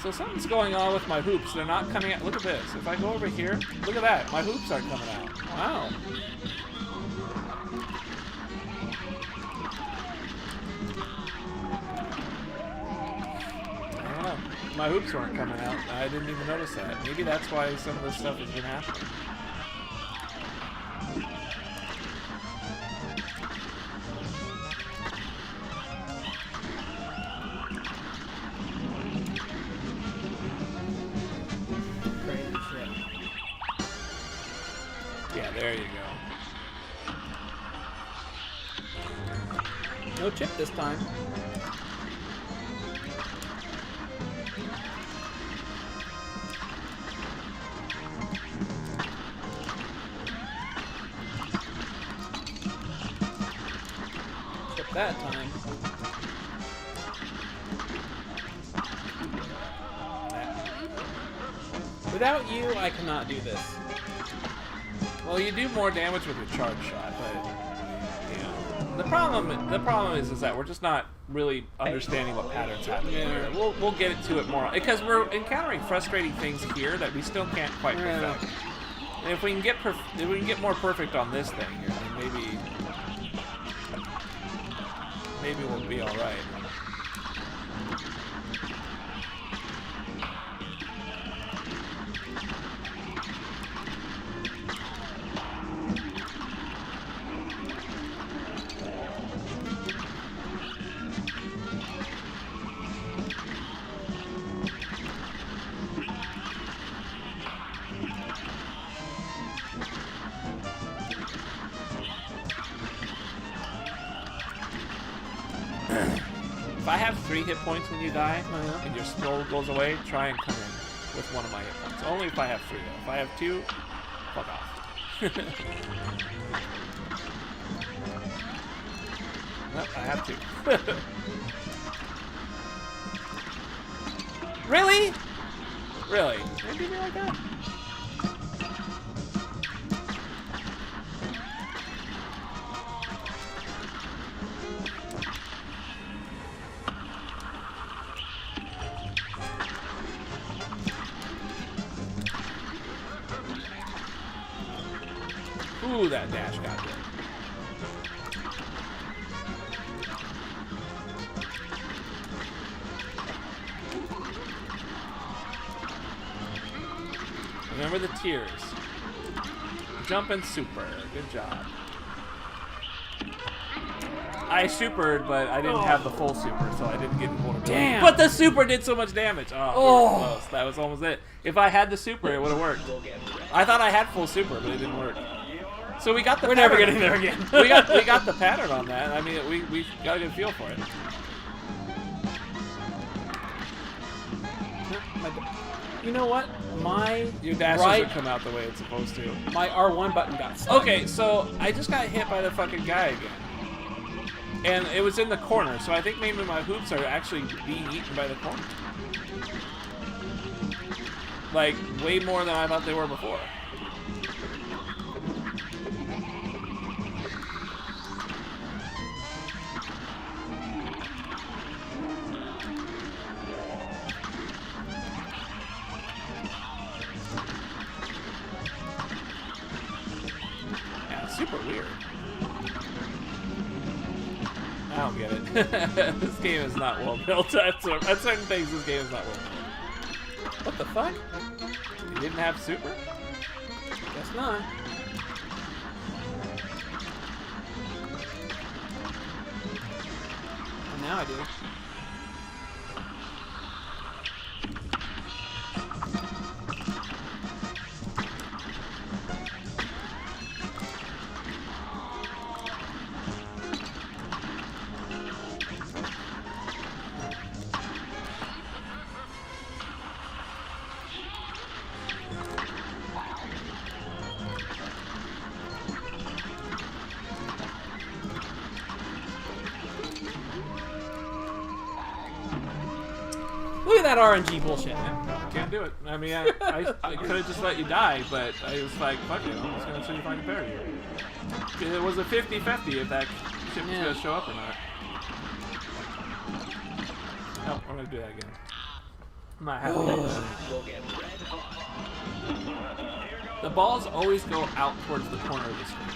So something's going on with my hoops. They're not coming out. Look at this. If I go over here, look at that. My hoops aren't coming out. Wow. My hoops weren't coming out. I didn't even notice that. Maybe that's why some of this stuff has been happening. Crazy shit. Yeah, there you go. No chip this time. That time. Without you, I cannot do this. Well, you do more damage with your charge shot, but you know, the problem is that we're just not really understanding what patterns happen here. We'll get into it more because we're encountering frustrating things here that we still can't quite perfect. And if we can get more perfect on this thing here, then maybe we'll be all right. I have 3 hit points when you die, and your scroll goes away, try and come in with one of my hit points. Only if I have 3, though. If I have 2, fuck off. Nope, I have 2. Really? Really? Maybe be like that. Ooh, that dash got good. Remember the tiers. Jump and super. Good job. I supered, but I didn't have the full super, so I didn't get invulnerability. Damn. But the super did so much damage. Oh, very close. That was almost it. If I had the super, it would have worked. I thought I had full super, but it didn't work. So we got the. We're never getting there again. we got the pattern on that. I mean, we got a good feel for it. You know what? Your dash doesn't come out the way it's supposed to. My R1 button got stuck. Okay, so I just got hit by the fucking guy again. And it was in the corner, so I think maybe my hoops are actually being eaten by the corner. Like, way more than I thought they were before. Super weird. I don't get it. This game is not well built. At certain things, this game is not well built. What the fuck? You didn't have super? Guess not. And now I do. Look at that RNG bullshit. Can't do it. I mean, I could have just let you die, but I was like, fuck it, I'm just going to see if I can parry you. It was a 50-50 if that ship was going to show up or not. No, we're going to do that again. I'm not happy with that. The balls always go out towards the corner of the screen.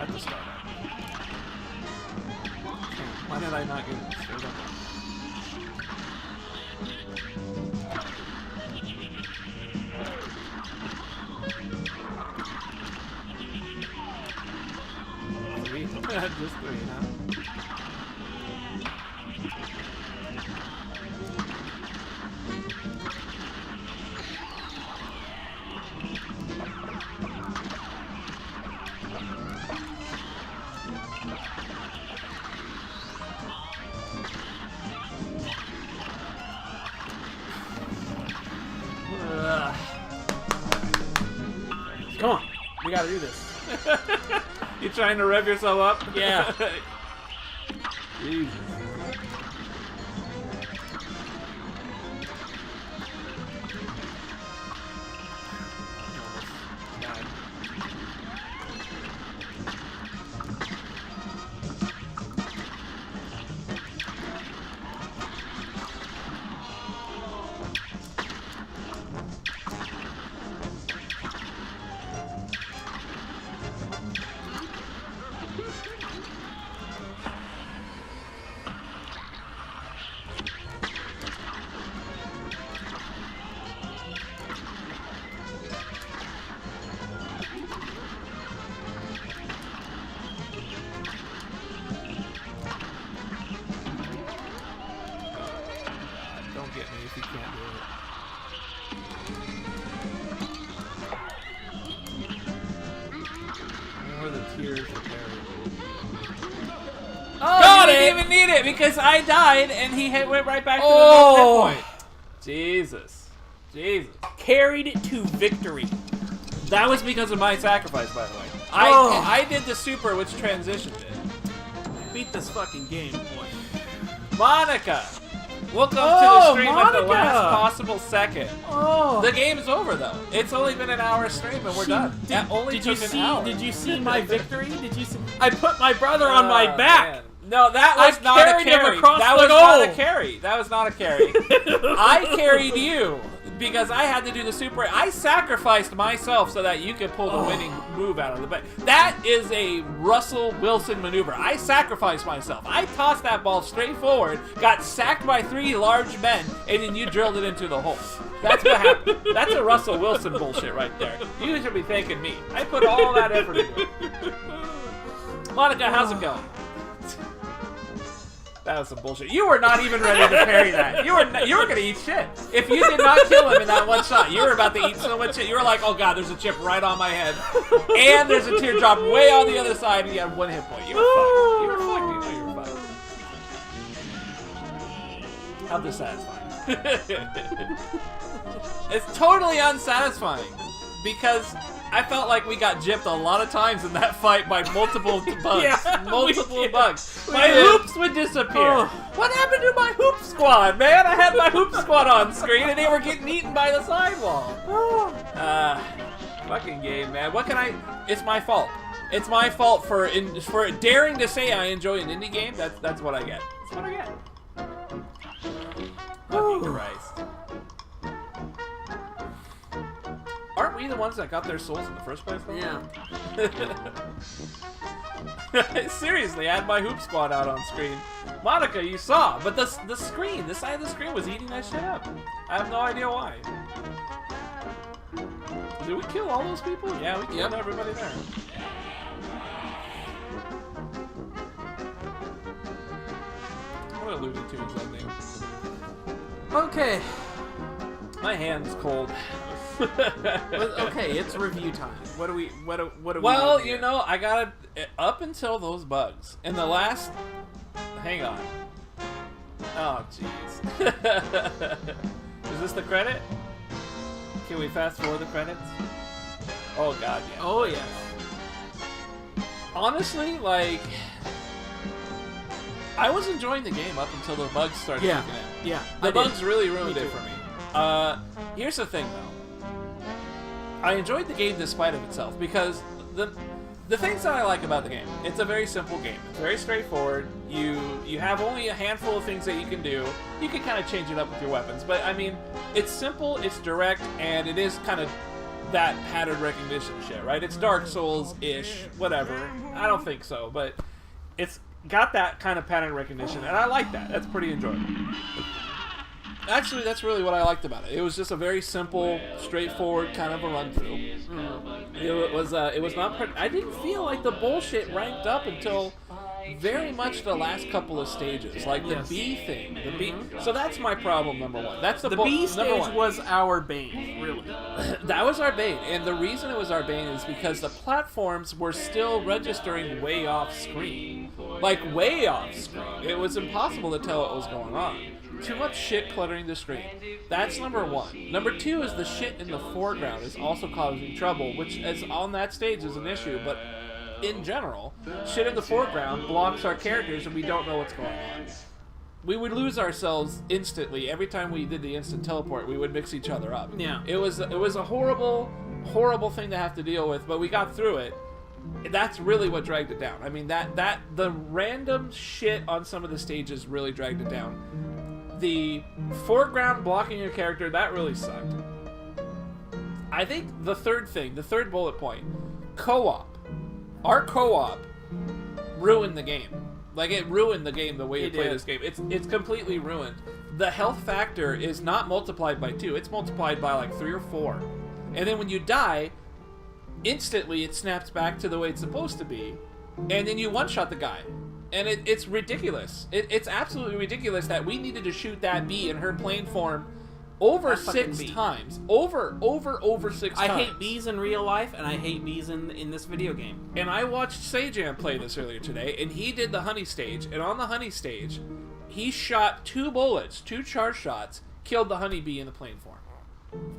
At the start. Why did I not get it straight up? Just 3, huh? Come on. We gotta do this. You trying to rev yourself up? Yeah. Jesus. Get me if you can't do it. Where the tears are buried. Oh, God, I it! didn't even need it because I died and he went right back to the Oh. hit point. Jesus. Carried it to victory. That was because of my sacrifice, by the way. Oh. I did the super, which transitioned it. Beat this fucking game, boy. Monica! Welcome to Oh, the stream at the Monica. last possible second. Oh. The game's over, though. It's only been an hour stream and we're done. That only Did you took an see? hour. Did you see my victory? Did you see? I put my brother on my Oh, back. man. No, that was I not a carried him carry. across That the was not a goal. carry. That was not a carry. I carried you because I had to do the super. I sacrificed myself so that you could pull the winning move out of the bag. That is a Russell Wilson maneuver. I sacrificed myself. I tossed that ball straight forward, got sacked by 3 large men, and then you drilled it into the hole. That's what happened. That's a Russell Wilson bullshit right there. You should be thanking me. I put all that effort into it. Monica, how's it going? That was some bullshit. You were not even ready to parry that. You were gonna eat shit. If you did not kill him in that one shot, you were about to eat so much shit. You were like, oh god, there's a chip right on my head. And there's a teardrop way on the other side, and you had 1 hit point. You were fucked. You were fucked. You know you were fucked. How dissatisfying. It's totally unsatisfying. Because I felt like we got gypped a lot of times in that fight by multiple bugs. Yeah, multiple we bugs. We My did. hoops would disappear. Oh. What happened to my hoop squad, man? I had my hoop squad on screen and they were getting eaten by the sidewall. Fucking game, man. What can I... It's my fault. It's my fault for daring to say I enjoy an indie game. That's what I get. That's what I get. Fucking Christ. Aren't we the ones that got their souls in the first place, though? Yeah. Seriously, I had my hoop squad out on screen. Monica, you saw, but the screen, the side of the screen was eating that shit up. I have no idea why. Did we kill all those people? Yeah, we killed everybody there. What a Looney Tunes ending. Okay. My hand's cold. Okay, it's review time. What do we? Well, do you here? know, I gotta up until those bugs in the last. Hang on. Oh, jeez. Is this the credit? Can we fast forward the credits? Oh God, yeah. Oh yeah. Honestly, like, I was enjoying the game up until the bugs started kicking in. Yeah. The bugs really ruined Me it too. for me. Here's the thing, though. I enjoyed the game despite of itself because the things that I like about the game, it's a very simple game. It's very straightforward. You have only a handful of things that you can do. You can kind of change it up with your weapons, but I mean, it's simple, it's direct, and it is kind of that pattern recognition shit, right? It's Dark Souls-ish, whatever. I don't think so, but it's got that kind of pattern recognition, and I like that. That's pretty enjoyable. Actually, that's really what I liked about it. It was just a very simple, straightforward kind of a run through. It was not. I didn't feel like the bullshit ranked up until very much the last couple of stages, like the B thing. The B. So that's my problem. Number one. That's the B number stage one. was our bane, really. That was our bane, and the reason it was our bane is because the platforms were still registering way off screen. Like, way off screen. It was impossible to tell what was going on. Too much shit cluttering the screen. That's number one. Number two is the shit in the foreground is also causing trouble, which is on that stage is an issue, but in general, shit in the foreground blocks our characters and we don't know what's going on. We would lose ourselves instantly. Every time we did the instant teleport, we would mix each other up. Yeah. It was a horrible, horrible thing to have to deal with, but we got through it. That's really what dragged it down. I mean, the random shit on some of the stages really dragged it down. The foreground blocking your character, that really sucked. I think the third bullet point, co-op. Our co-op ruined the game. Like, it ruined the game the way you play this game. It's completely ruined. The health factor is not multiplied by 2. It's multiplied by like 3 or 4. And then when you die, instantly it snaps back to the way it's supposed to be. And then you one-shot the guy. And it's ridiculous. It's absolutely ridiculous that we needed to shoot that bee in her plane form over That fucking 6 bee. times. Over 6 I times. hate bees in real life, and I hate bees in this video game. And I watched Sajam play this earlier today, and he did the honey stage. And on the honey stage, he shot 2 bullets, 2 charge shots, killed the honeybee in the plane form.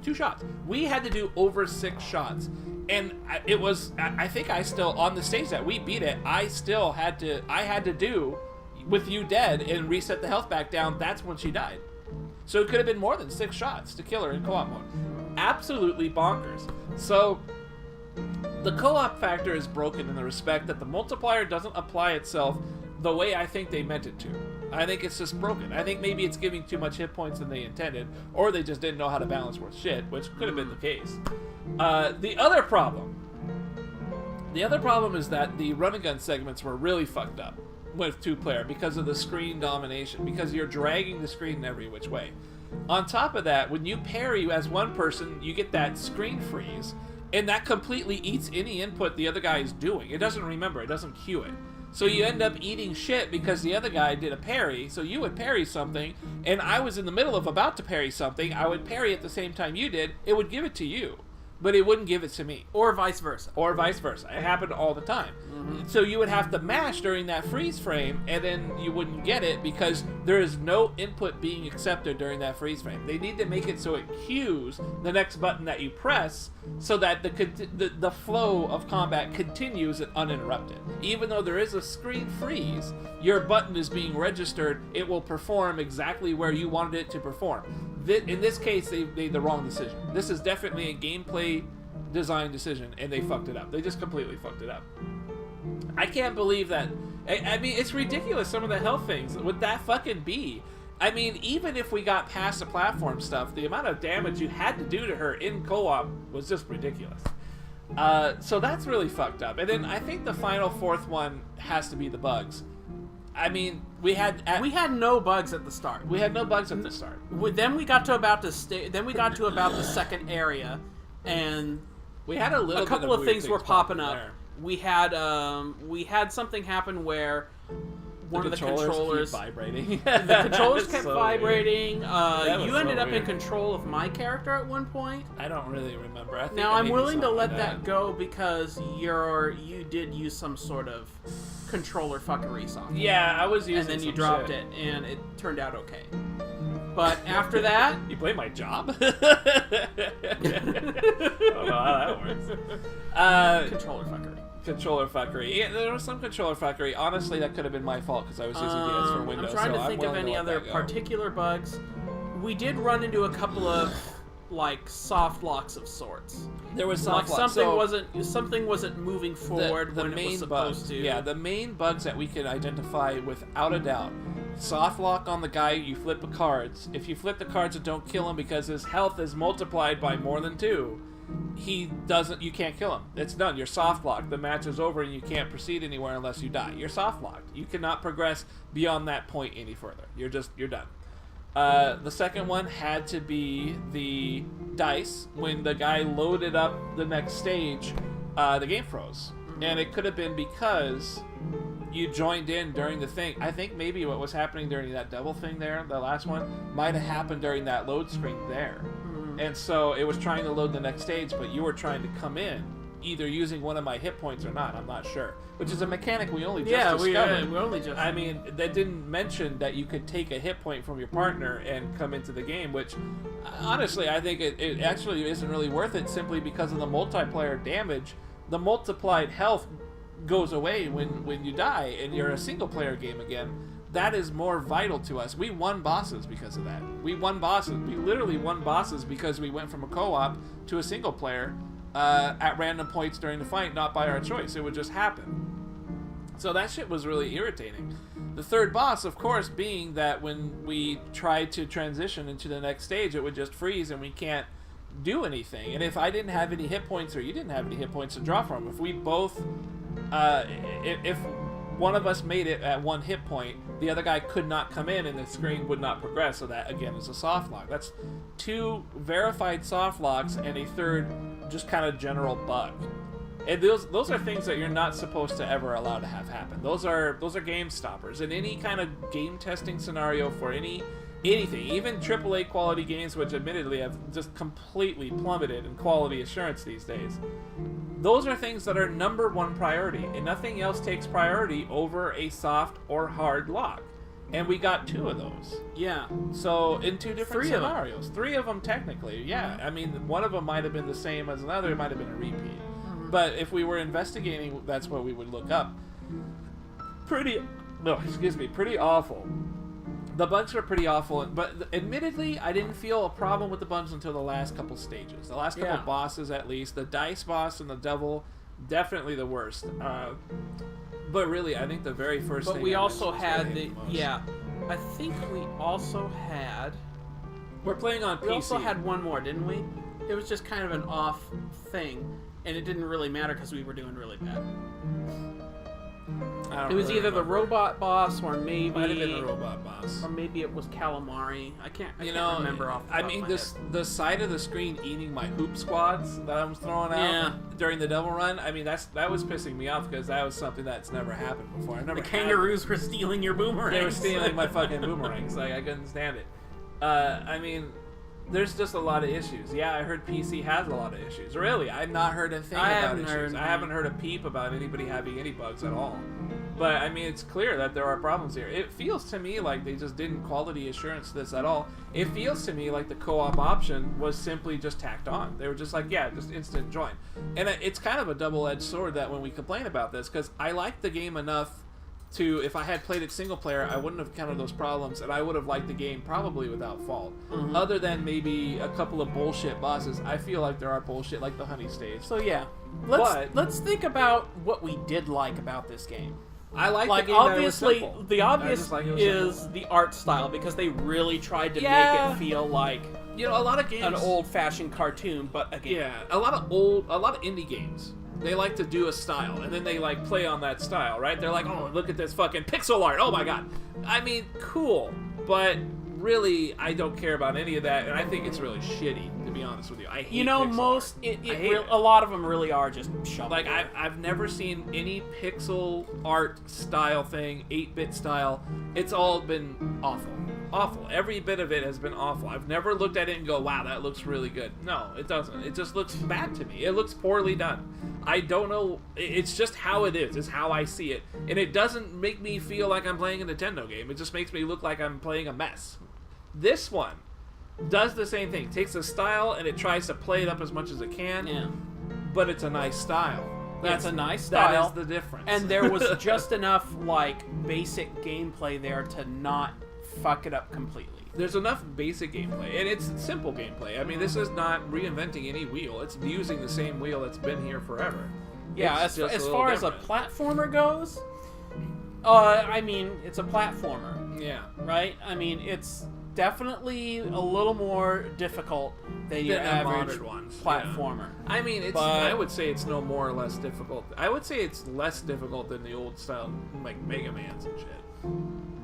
2 shots. We had to do over 6 shots. And it was, I think I still, on the stage that we beat it, I had to do, with you dead and reset the health back down, that's when she died. So it could have been more than 6 shots to kill her in co-op mode. Absolutely bonkers. So the co-op factor is broken in the respect that the multiplier doesn't apply itself the way I think they meant it to. I think it's just broken. I think maybe it's giving too much hit points than they intended, or they just didn't know how to balance worth shit, which could have been the case. The other problem is that the run and gun segments were really fucked up with 2-player because of the screen domination, because you're dragging the screen in every which way. On top of that, when you parry as one person, you get that screen freeze, and that completely eats any input the other guy is doing. It doesn't remember, it doesn't cue it. So you end up eating shit because the other guy did a parry, so you would parry something, and I was in the middle of about to parry something, I would parry at the same time you did, it would give it to you, but it wouldn't give it to me. Or vice versa. Or vice versa. It happened all the time. So you would have to mash during that freeze frame, and then you wouldn't get it because there is no input being accepted during that freeze frame. They need to make it so it cues the next button that you press so that the flow of combat continues uninterrupted. Even though there is a screen freeze, your button is being registered. It will perform exactly where you wanted it to perform. In this case, they made the wrong decision. This is definitely a gameplay design decision, and they fucked it up. They just completely fucked it up. I can't believe that. I mean, it's ridiculous, some of the health things. Would that fucking be? I mean, even if we got past the platform stuff, the amount of damage you had to do to her in co-op was just ridiculous. So that's really fucked up. And then I think the final 4th one has to be the bugs. I mean, we had no bugs at the start. We had no bugs at the start. Then we got to about the second area, and we had a couple of things were popping up. There. We had something happen where one of the controllers keep vibrating. The controllers kept so vibrating. You ended up weird. in control of my character at one point. I don't really remember. I think Now I I'm maybe willing to something let like that go because you did use some sort of controller fuckery software. Yeah, I was using and then you some dropped shit. it, and it turned out okay. But after that, You play my job? I don't know how that works. controller fuckery. Controller fuckery. Yeah, there was some controller fuckery. Honestly, that could have been my fault because I was using DS for Windows. I'm trying so to think of willing any let other that go. particular bugs. We did run into a couple of like soft locks of sorts. There was Like soft lock. something wasn't moving forward when it was supposed to. Yeah, the main bugs that we could identify without a doubt. Soft lock on the guy, you flip the cards. If you flip the cards and don't kill him because his health is multiplied by more than 2, you can't kill him. It's done. You're soft locked. The match is over and you can't proceed anywhere unless you die. You're soft locked. You cannot progress beyond that point any further. You're done. The second one had to be the dice. When the guy loaded up the next stage, the game froze. And it could have been because you joined in during the thing. I think maybe what was happening during that double thing there, the last one, might have happened during that load screen there. And so it was trying to load the next stage, but you were trying to come in, either using one of my hit points or not. I'm not sure. Which is a mechanic we only just discovered. we only just. I mean, that didn't mention that you could take a hit point from your partner and come into the game, which, honestly, I think it actually isn't really worth it simply because of the multiplayer damage. The multiplied health goes away when you die and you're a single-player game again. That is more vital to us. We won bosses because of that. We literally won bosses because we went from a co-op to a single-player at random points during the fight, not by our choice. It would just happen. So that shit was really irritating. The third boss, of course, being that when we tried to transition into the next stage, it would just freeze and we can't do anything. And if I didn't have any hit points or you didn't have any hit points to draw from, if we both, if one of us made it at 1 hit point, the other guy could not come in and the screen would not progress. So that, again, is a soft lock. That's 2 verified soft locks and a third just kind of general bug. And those are things that you're not supposed to ever allow to have happen. Those are game stoppers. In any kind of game testing scenario for any anything, even AAA quality games, which admittedly have just completely plummeted in quality assurance these days. Those are things that are number one priority, and nothing else takes priority over a soft or hard lock. And we got 2 of those. Yeah. So, in 2 different 3 of them. scenarios. 3 of them, technically, yeah. I mean, one of them might have been the same as another, it might have been a repeat. But if we were investigating, that's what we would look up. Pretty awful. The bugs were pretty awful, but admittedly, I didn't feel a problem with the bugs until the last couple stages. The last couple bosses, at least. The dice boss and the devil, definitely the worst. But really, I think the very first thing... But we also had the... I think we also had... We're playing on PC. We also had one more, didn't we? It was just kind of an off thing, and it didn't really matter because we were doing really bad. It was either the robot boss or maybe... Might have been the robot boss. Or maybe it was calamari. I can't remember off the top of my head. The side of the screen eating my hoop squads that I was throwing out during the double run, I mean, that was pissing me off because that was something that's never happened before. The kangaroos were stealing your boomerangs. They were stealing my fucking boomerangs. Like, I couldn't stand it. I mean... There's just a lot of issues. Yeah, I heard PC has a lot of issues. Really, I've not heard a thing about issues. I haven't heard a peep about anybody having any bugs at all. But, I mean, it's clear that there are problems here. It feels to me like they just didn't quality assurance this at all. It feels to me like the co-op option was simply just tacked on. They were just like, yeah, just instant join. And it's kind of a double-edged sword that when we complain about this, because I like the game enough to, if I had played it single player, I wouldn't have encountered those problems, and I would have liked the game probably without fault. Mm-hmm. Other than maybe a couple of bullshit bosses, I feel like there are bullshit, like the honey stage. So yeah, let's think about what we did like about this game. I like the game obviously that it was simple. The obvious is simple. The art style, because they really tried to make it feel like a lot of games, an old-fashioned cartoon, but a game. Yeah, a lot of indie games. They like to do a style, and then they, like, play on that style, right? They're like, oh, look at this fucking pixel art. Oh, my God. I mean, cool. But really, I don't care about any of that, and I think it's really shitty, to be honest with you. I hate pixel art. A lot of them really are just shoved. Like, I've never seen any pixel art style thing, 8-bit style. It's all been awful. Awful. Every bit of it has been awful. I've never looked at it and go, wow, that looks really good. No, it doesn't. It just looks bad to me. It looks poorly done. I don't know. It's just how it is. It's how I see it. And it doesn't make me feel like I'm playing a Nintendo game. It just makes me look like I'm playing a mess. This one does the same thing. It takes a style and it tries to play it up as much as it can. Yeah. But it's a nice style. That's a nice style. That is the difference. And there was just enough, like, basic gameplay there to not fuck it up completely. There's enough basic gameplay, and it's simple gameplay. I mean, this is not reinventing any wheel. It's using the same wheel that's been here forever. Yeah, as far as a platformer goes, I mean, it's a platformer. Yeah. Right? I mean, it's definitely a little more difficult than your average platformer. Yeah. I mean, I would say it's no more or less difficult. I would say it's less difficult than the old style, like Mega Man's and shit.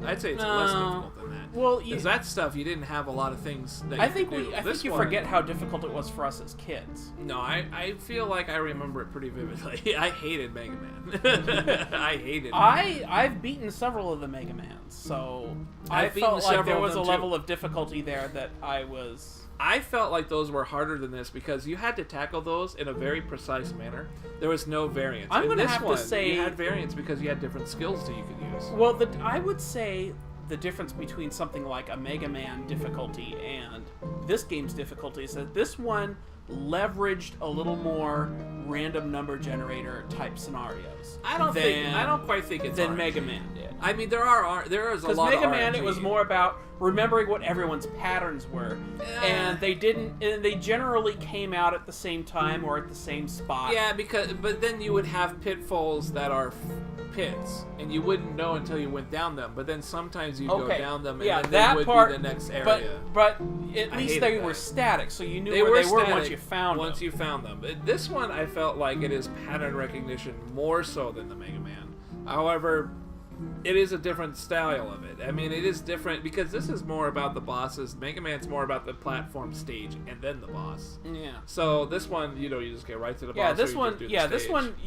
I'd say it's less difficult than that. Well, because that stuff you didn't have a lot of things that I think you forget how difficult it was for us as kids. No, I feel like I remember it pretty vividly. I hated Mega Man. I hated it. I've beaten several of the Mega Mans, so I felt like there was a level of difficulty there that I felt like those were harder than this because you had to tackle those in a very precise manner. There was no variance. I'm going to have to say you had variance because you had different skills that you could use. Well, I would say the difference between something like a Mega Man difficulty and this game's difficulty is that this one leveraged a little more random number generator type scenarios. I don't quite think it's than RNG. Mega Man did. I mean, there is a lot of RNG. Because Mega Man, it was more about remembering what everyone's patterns were, and they generally came out at the same time or at the same spot. Yeah, but then you would have pitfalls that are pits, and you wouldn't know until you went down them. But then sometimes you go down them, and then that would be the next area. But at least they were static, so you knew where they were once you found them. But this one, I felt like it is pattern recognition more so than the Mega Man. However, it is a different style of it. I mean, it is different because this is more about the bosses. Mega Man's more about the platform stage and then the boss. Yeah. So this one, you just get right to the boss. Yeah, this one,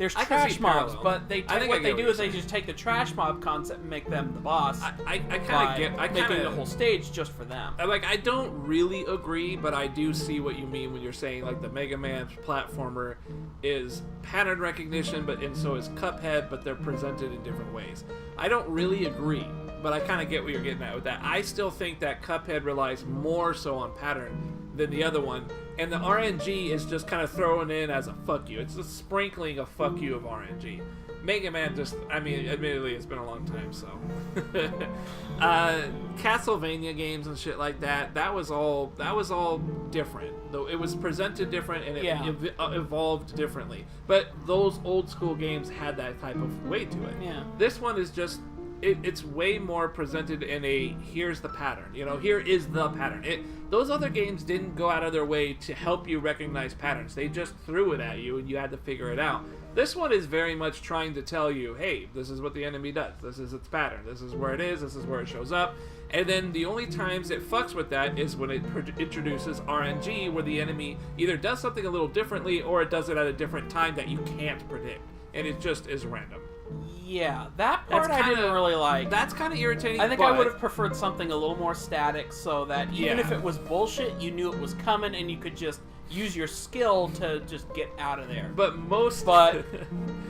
there's I can trash see mobs, parallel. but I think I get what do you're is they saying. just take the trash mob concept and make them the boss. I kind by of get. I making kind the whole of. stage just for them. I don't really agree, but I do see what you mean when you're saying like the Mega Man platformer is pattern recognition, and so is Cuphead, but they're presented in different ways. I don't really agree, but I kind of get what you're getting at with that. I still think that Cuphead relies more so on pattern than the other one, and the RNG is just kind of thrown in as a fuck you. It's a sprinkling of fuck you of RNG. Mega Man just, admittedly, it's been a long time, so. Castlevania games and shit like that, that was all different. Though it was presented different and it evolved differently. But those old school games had that type of weight to it. Yeah. This one is just, it's way more presented in a, here's the pattern. Here is the pattern. Those other games didn't go out of their way to help you recognize patterns. They just threw it at you and you had to figure it out. This one is very much trying to tell you, hey, this is what the enemy does. This is its pattern. This is where it is. This is where it shows up. And then the only times it fucks with that is when it introduces RNG, where the enemy either does something a little differently or it does it at a different time that you can't predict. And it just is random. Yeah, that part I didn't really like. That's kind of irritating. I think I would have preferred something a little more static so that even if it was bullshit, you knew it was coming and you could just use your skill to just get out of there. But most of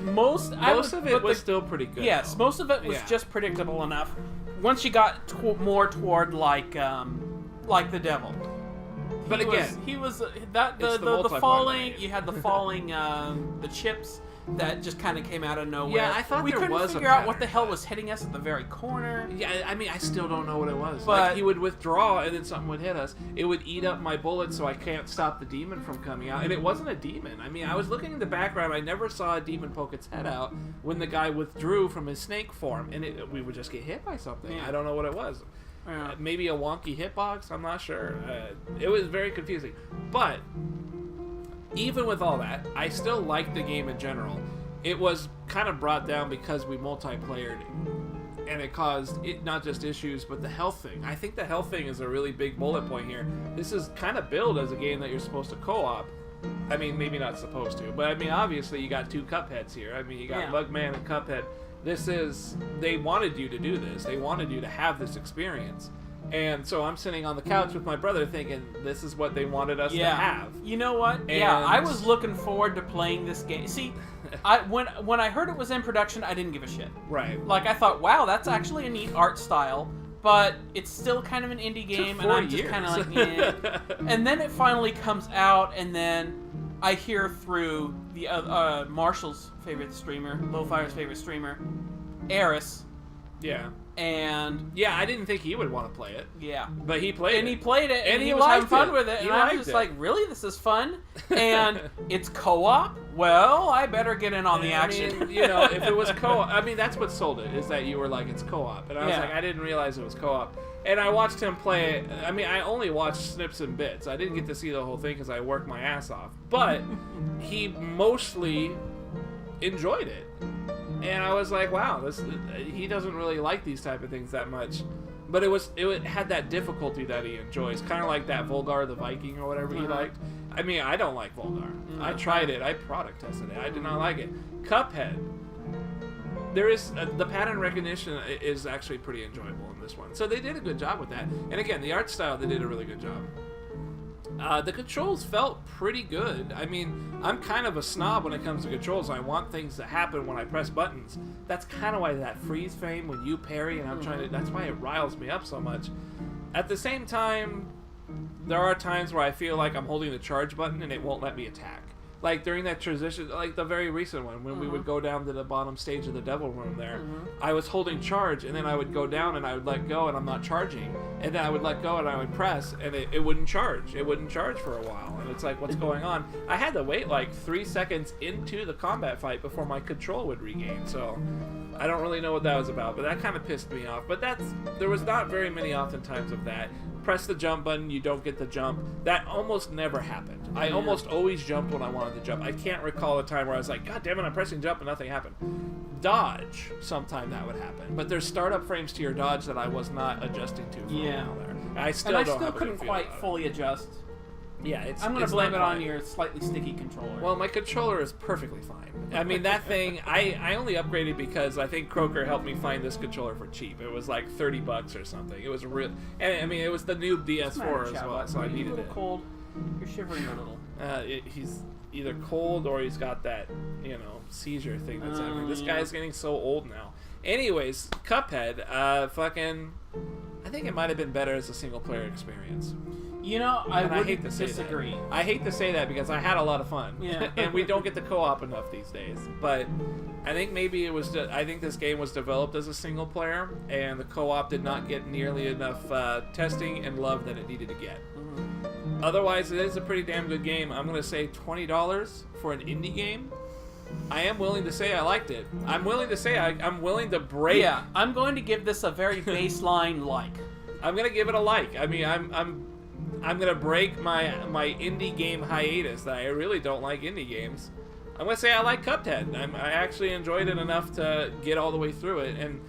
it was still pretty good. Yes, though. most of it was just predictable enough. Once you got more toward like the devil. But he was the falling. You had the falling the chips that just kind of came out of nowhere. Yeah, I thought we there couldn't was figure a out what the pattern. hell was hitting us at the very corner. Yeah, I still don't know what it was. But like, he would withdraw and then something would hit us. It would eat up my bullets so I can't stop the demon from coming out. And it wasn't a demon. I was looking in the background. I never saw a demon poke its head out when the guy withdrew from his snake form. And we would just get hit by something. Yeah. I don't know what it was. Maybe a wonky hitbox? I'm not sure. It was very confusing. But even with all that, I still liked the game in general. It was kind of brought down because we multiplayered, and it caused not just issues, but the health thing. I think the health thing is a really big bullet point here. This is kind of billed as a game that you're supposed to co-op. Maybe not supposed to, but obviously you got two Cupheads here. You got Mugman and Cuphead. They wanted you to do this. They wanted you to have this experience. And so I'm sitting on the couch with my brother thinking, this is what they wanted us to have. You know what? I was looking forward to playing this game. See, when I heard it was in production, I didn't give a shit. Right. Like, I thought, wow, that's actually a neat art style, but it's still kind of an indie game, and I'm just kind of like, eh. And then it finally comes out, and then I hear through the Marshall's favorite streamer, Lowfire's favorite streamer, Eris. Yeah. And I didn't think he would want to play it. Yeah. But he played it. And he played it, and he was liked having fun with it. And I was just like, really? This is fun? And it's co-op? Well, I better get in on the action. If it was co-op, that's what sold it, is that you were like, it's co-op. And I was like, I didn't realize it was co-op. And I watched him play it. I only watched snips and bits. I didn't get to see the whole thing because I worked my ass off. But he mostly enjoyed it. And I was like, wow, he doesn't really like these type of things that much. But it had that difficulty that he enjoys. Kind of like that Volgar the Viking or whatever he liked. I don't like Volgar. I tried it. I product tested it. I did not like it. Cuphead. There is the pattern recognition is actually pretty enjoyable in this one. So they did a good job with that. And again, the art style, they did a really good job. The controls felt pretty good. I'm kind of a snob when it comes to controls. I want things to happen when I press buttons. That's kind of why that freeze frame when you parry and I'm trying to... That's why it riles me up so much. At the same time, there are times where I feel like I'm holding the charge button and it won't let me attack. Like during that transition, like the very recent one, when we would go down to the bottom stage of the devil room there, I was holding charge and then I would go down and I would let go and I'm not charging. And then I would let go and I would press and it wouldn't charge. It wouldn't charge for a while. And it's like, what's going on? I had to wait like 3 seconds into the combat fight before my control would regain. So I don't really know what that was about, but that kind of pissed me off. But there was not very many oftentimes of that. Press the jump button, you don't get the jump. That almost never happened. I almost always jumped when I wanted to jump. I can't recall a time where I was like, God damn it, I'm pressing jump and nothing happened. Dodge, sometime that would happen. But there's startup frames to your dodge that I was not adjusting to for a while there. I still couldn't quite fully adjust. Yeah, it's. I'm going to it's blame not it on fine. your slightly sticky controller. Well, my controller is perfectly fine. I mean, that thing, I only upgraded because I think Croker helped me find this controller for cheap. It was like $30 or something. It was real, and I mean, it was the new DS4 as well, so I needed a little it. cold. You're shivering a little. He's either cold or he's got that, seizure thing that's happening. This guy's getting so old now. Anyways, Cuphead, I think it might have been better as a single-player experience. I And would hate to say disagree. That. I hate to say that because I had a lot of fun. Yeah. And we don't get the co-op enough these days. But I think maybe it was. I think this game was developed as a single player, and the co-op did not get nearly enough testing and love that it needed to get. Mm-hmm. Otherwise, it is a pretty damn good game. I'm going to say $20 for an indie game. I am willing to say I liked it. I'm willing to say I'm willing to break. Yeah, I'm going to give this a very baseline like. I'm going to give it a like. I mean, I'm gonna break my indie game hiatus that I really don't like indie games. I'm gonna say I like Cuphead. I actually enjoyed it enough to get all the way through it, and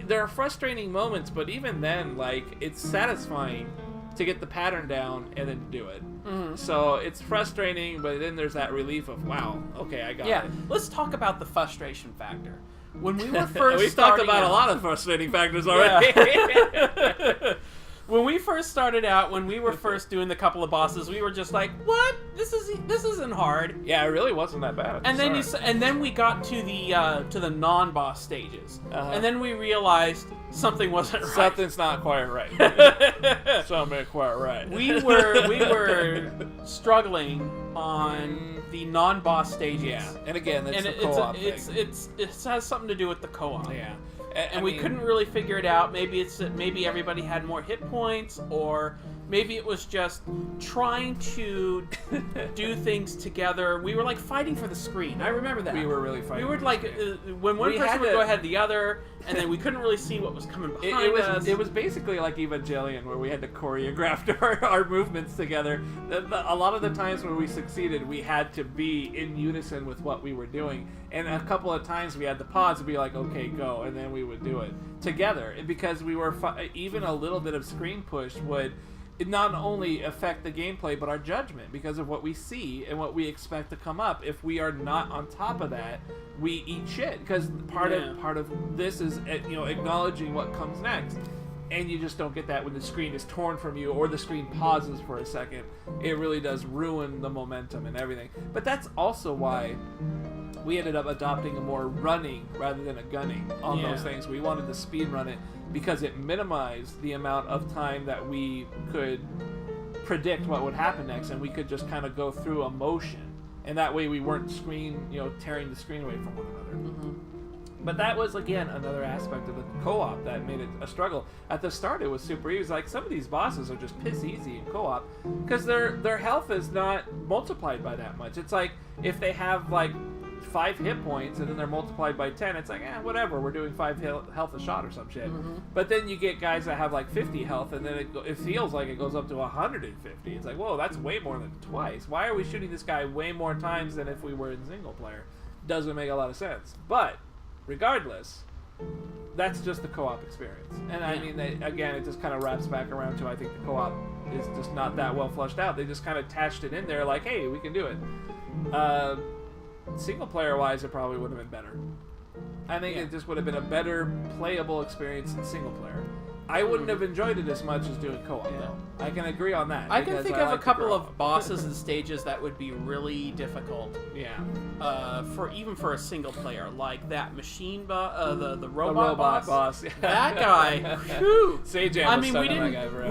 there are frustrating moments, but even then, like, it's satisfying to get the pattern down and then do it. Mm-hmm. So it's frustrating, but then there's that relief of, wow, okay, I got it. Yeah, let's talk about the frustration factor. When we were first We've talked about out, a lot of frustrating factors already. Yeah. When we first started out, when we were first doing the couple of bosses, we were just like, "What? This isn't hard." Yeah, it really wasn't that bad. And then we got to the non-boss stages, Uh-huh. and then we realized something wasn't right. Something's not quite right. Something ain't quite right. we were struggling on the non-boss stages. Yeah, and again, that's And the co-op thing. it has something to do with the co-op. Yeah, And we couldn't really figure it out. Maybe everybody had more hit points, or maybe it was just trying to do things together. We were like fighting for the screen. I remember that. We were really fighting. We were for like the when one We person had would to- go ahead of the other, and then we couldn't really see what was coming behind us. It was basically like Evangelion, where we had to choreograph our movements together. A lot of the times when we succeeded, we had to be in unison with what we were doing. And a couple of times we had to pause and be like, okay, go, and then we would do it together. Because we were even a little bit of screen push would not only affect the gameplay, but our judgment because of what we see and what we expect to come up. If we are not on top of that, we eat shit. Because part of this is acknowledging what comes next. And you just don't get that when the screen is torn from you or the screen pauses for a second. It really does ruin the momentum and everything. But that's also why we ended up adopting a more running rather than a gunning on those things. We wanted to speed run it because it minimized the amount of time that we could predict what would happen next, and we could just kind of go through a motion. And that way we weren't tearing the screen away from one another. Mm-hmm. But that was, again, another aspect of the co-op that made it a struggle. At the start, it was super easy. Like, some of these bosses are just piss easy in co-op because their health is not multiplied by that much. It's like, if they have, 5 hit points and then they're multiplied by 10, it's like, whatever, we're doing 5 health a shot or some shit. Mm-hmm. But then you get guys that have, 50 health, and then it feels like it goes up to 150. It's like, whoa, that's way more than twice. Why are we shooting this guy way more times than if we were in single player? Doesn't make a lot of sense. But regardless, that's just the co-op experience. And I mean, again, it just kind of wraps back around to, I think the co-op is just not that well fleshed out. They just kind of attached it in there like, hey, we can do it. Single player wise, it probably would have been better. I think it just would have been a better playable experience in single player. I wouldn't have enjoyed it as much as doing co-op, though. I can agree on that. I can because think I of a like to couple grow of up. bosses and stages that would be really difficult. Yeah. For a single player, like that machine the The robot boss. That guy. Whew. Sage I was mean, stuck on that guy forever.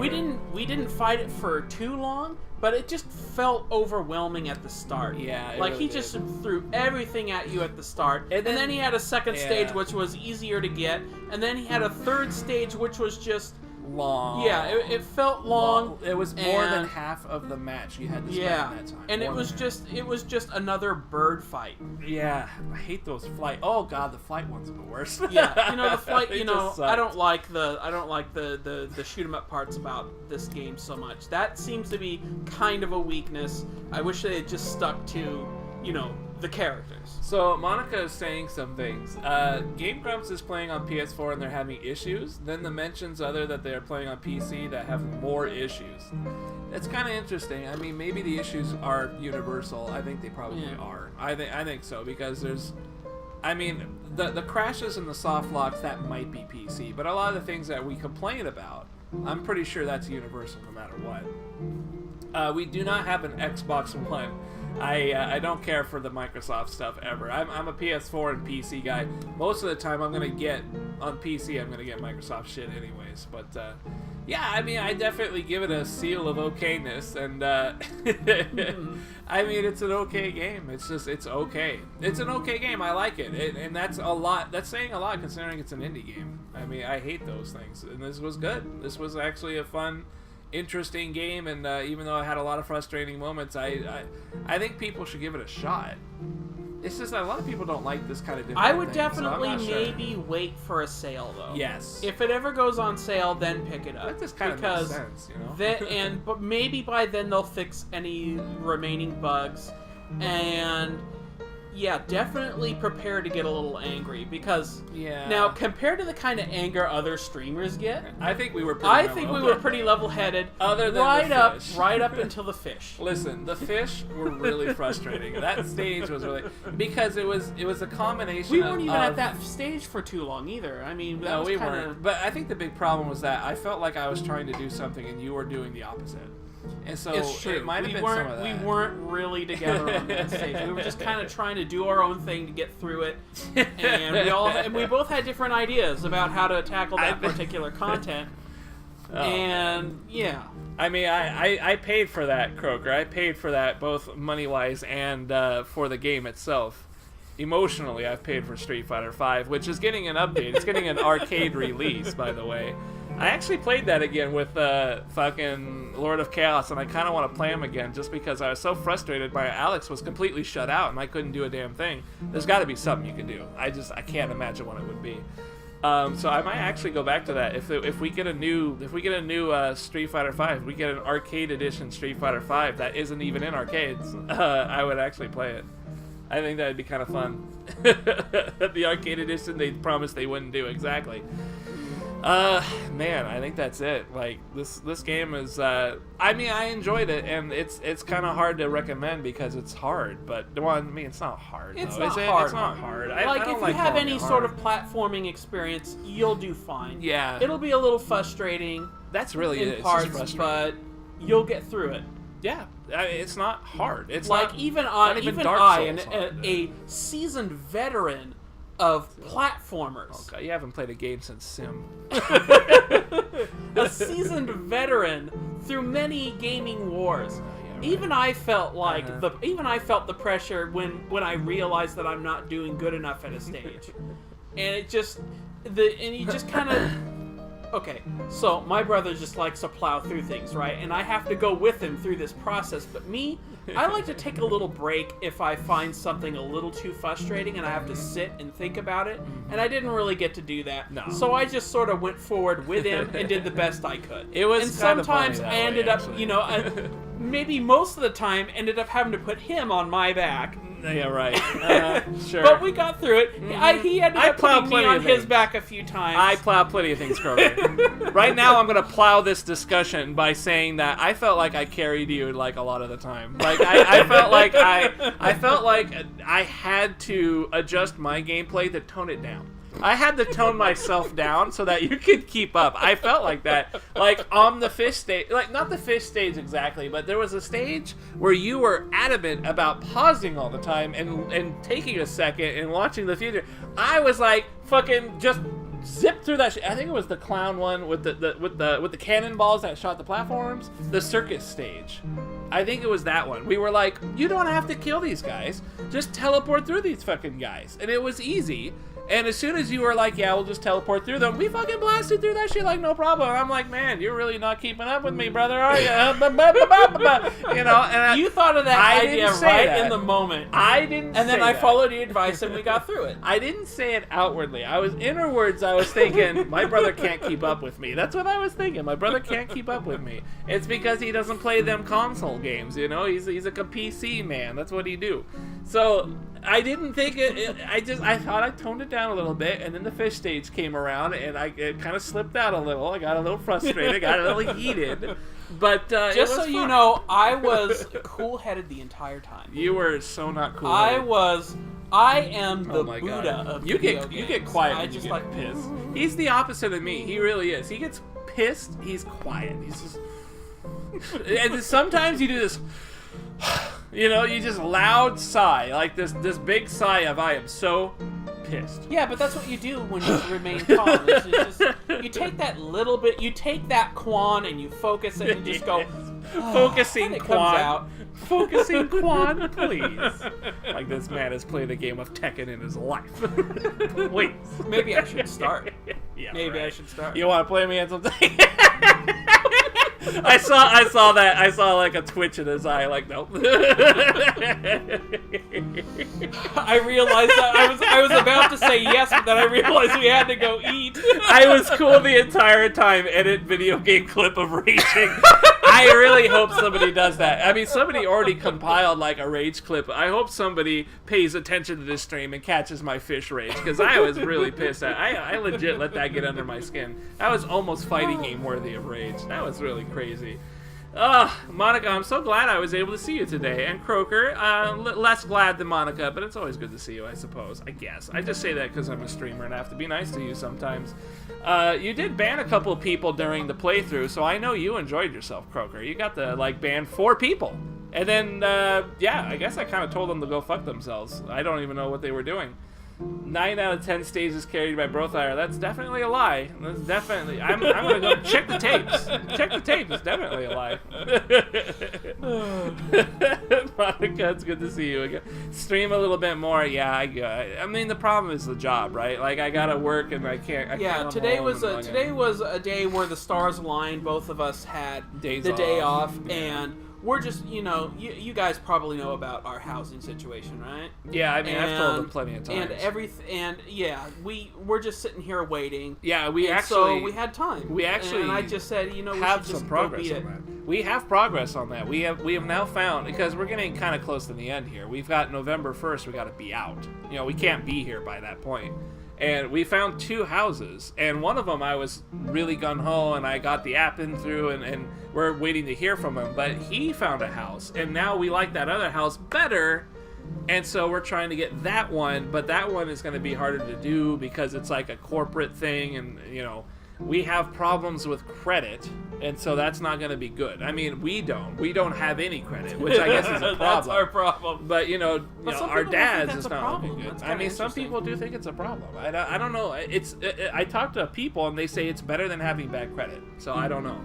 we didn't fight it for too long, but it just felt overwhelming at the start. Yeah, it like really he just did. threw everything at you at the start, and then he had a second stage which was easier to get, and then he had a third stage which was just long. Yeah, it felt long. It was more than and- half of the match you had to spend Yeah, that time. and it More was than just another bird fight. half. Yeah, I hate those flight. Oh god, the flight ones are the worst. Yeah, the flight. They I just suck. don't like the shoot 'em up parts about this game so much. That seems to be kind of a weakness. I wish they had just stuck to the characters. So Monica is saying some things. Game Grumps is playing on PS4 and they're having issues. Then the mentions other that they're playing on PC that have more issues. It's kind of interesting. I mean, maybe the issues are universal. I think they probably are. I think so, because there's, I mean, the crashes and the soft locks, that might be PC, but a lot of the things that we complain about, I'm pretty sure that's universal no matter what. We do not have an Xbox One. I don't care for the Microsoft stuff ever. I'm a PS4 and PC guy. Most of the time I'm going to get, on PC, I'm going to get Microsoft shit anyways. But, yeah, I mean, I definitely give it a seal of okayness. And, I mean, it's an okay game. It's okay. It's an okay game. I like it. And that's a lot. That's saying a lot considering it's an indie game. I mean, I hate those things. And this was good. This was actually a fun, interesting game, and even though I had a lot of frustrating moments, I think people should give it a shot. It's just that a lot of people don't like this kind of different I would thing, definitely so I'm not sure. maybe wait for a sale though. Yes. If it ever goes on sale, then pick it up. That just kind of makes sense, you know. But maybe by then they'll fix any remaining bugs, and yeah, definitely prepare to get a little angry, because now compared to the kind of anger other streamers get, I think we were pretty level-headed. Other than right up until the fish. Listen, the fish were really frustrating. That stage was really, because it was a combination. We weren't even at that stage for too long either. I mean, no, we weren't. But I think the big problem was that I felt like I was trying to do something and you were doing the opposite. And so it might have been some of that. We weren't really together on that stage. We were just kind of trying to do our own thing to get through it, and we both had different ideas about how to tackle that particular content. And yeah, I mean, I paid for that, Croker. I paid for that both money wise and for the game itself. Emotionally, I've paid for Street Fighter V, which is getting an update. It's getting an arcade release, by the way. I actually played that again with fucking Lord of Chaos, and I kind of want to play him again just because I was so frustrated by Alex was completely shut out and I couldn't do a damn thing. There's got to be something you can do. I can't imagine what it would be. So I might actually go back to that if we get a new Street Fighter V, if we get an arcade edition Street Fighter V that isn't even in arcades, I would actually play it. I think that would be kind of fun. The arcade edition they promised they wouldn't do exactly. Man, I think that's it. Like this game is. I mean, I enjoyed it, and it's kind of hard to recommend because it's hard. But I mean, it's not hard. It's though, not is hard. It's not hard. Like if you have any sort of platforming experience, you'll do fine. Yeah, it'll be a little frustrating. That's really in parts, but you'll get through it. Yeah, it's not hard. It's like not, even a seasoned veteran of platformers. Okay, you haven't played a game since Sim. A seasoned veteran through many gaming wars. Right. Even I felt like the pressure when I realized that I'm not doing good enough at a stage, and you just kind of. Okay, so my brother just likes to plow through things, right? And I have to go with him through this process. But me, I like to take a little break if I find something a little too frustrating and I have to sit and think about it. And I didn't really get to do that. No. So I just sort of went forward with him and did the best I could. It was and sometimes I ended up, maybe most of the time ended up having to put him on my back. Yeah, right. Sure. But we got through it. He ended up putting me on his back a few times. I plow plenty of things, Kroger. Right now, I'm going to plow this discussion by saying that I felt like I carried you like a lot of the time. Like I felt like I had to adjust my gameplay to tone it down. I had to tone myself down so that you could keep up. I felt like that. Like on the fish stage, like not the fish stage exactly, but there was a stage where you were adamant about pausing all the time and taking a second and watching the future. I was like fucking just zip through that shit. I think it was the clown one with the cannonballs that shot the platforms. The circus stage. I think it was that one. We were like, you don't have to kill these guys. Just teleport through these fucking guys. And it was easy. And as soon as you were like, yeah, we'll just teleport through them, we fucking blasted through that shit like no problem. And I'm like, man, you're really not keeping up with me, brother, are you? You know, and you thought of that idea right in the moment. I didn't. And then I followed your advice, and we got through it. I didn't say it outwardly. I was innerwards. I was thinking, my brother can't keep up with me. That's what I was thinking. My brother can't keep up with me. It's because he doesn't play them console games. You know, he's a PC man. That's what he do. So I didn't think I thought I toned it down a little bit, and then the fish stage came around, and it kind of slipped out a little. I got a little frustrated, got a little heated. But just so you know, I was cool-headed the entire time. You were so not cool. I am the Buddha of video games. You get quiet. I just like pissed. He's the opposite of me. He really is. He gets pissed. He's quiet. He's just. And sometimes you do this. You know, you just loud sigh, like this big sigh of I am so pissed. Yeah, but that's what you do when you remain calm. It's just, you take that little bit, you take that Quan and you focus it and just go. Focusing and it Quan. comes out. Focusing Quan, please. Like this man has played a game of Tekken in his life. Please. Maybe I should start. Yeah, Maybe right. I should start. You want to play me at something? I saw that. I saw like a twitch in his eye. Like nope. I realized that I was about to say yes, but then I realized we had to go eat. I was cool the entire time. Edit video game clip of raging. I really hope somebody does that. I mean, somebody already compiled like a rage clip. I hope somebody pays attention to this stream and catches my fish rage because I was really pissed. I legit let that get under my skin. That was almost fighting game worthy of rage. That was really crazy. Monica, I'm so glad I was able to see you today. And Croaker, less glad than Monica, but it's always good to see you, I suppose. I guess. I just say that because I'm a streamer and I have to be nice to you sometimes. You did ban a couple of people during the playthrough, so I know you enjoyed yourself, Croaker. You got to, ban 4 people. And then, yeah, I guess I kind of told them to go fuck themselves. I don't even know what they were doing. 9 out of 10 stages carried by Brothire. That's definitely a lie. That's definitely. I'm gonna go check the tapes. Check the tapes. It's definitely a lie. Monica, it's good to see you again. Stream a little bit more. Yeah, I mean, the problem is the job, right? Like I gotta work and I can't. Yeah, today was a day where the stars aligned. Both of us had the day off, and we're just, you guys probably know about our housing situation, right? Yeah, I mean, I've told them plenty of times. We're just sitting here waiting. Yeah, so we had time. We actually and I just said, we have should some just progress go beat on it. that. We have progress on that. We have now found, because we're getting kind of close to the end here. We've got November 1st. We got to be out. We can't be here by that point. And we found 2 houses, and one of them I was really gung-ho, and I got the app in through, and we're waiting to hear from him. But he found a house, and now we like that other house better, and so we're trying to get that one, but that one is going to be harder to do because it's like a corporate thing, and, we have problems with credit, and so that's not going to be good. I mean, we don't have any credit, which I guess is a problem. That's our problem. But our dads is not problem. looking good. That's I mean, some people do think it's a problem. I don't know. I talk to people and they say it's better than having bad credit. So I don't know.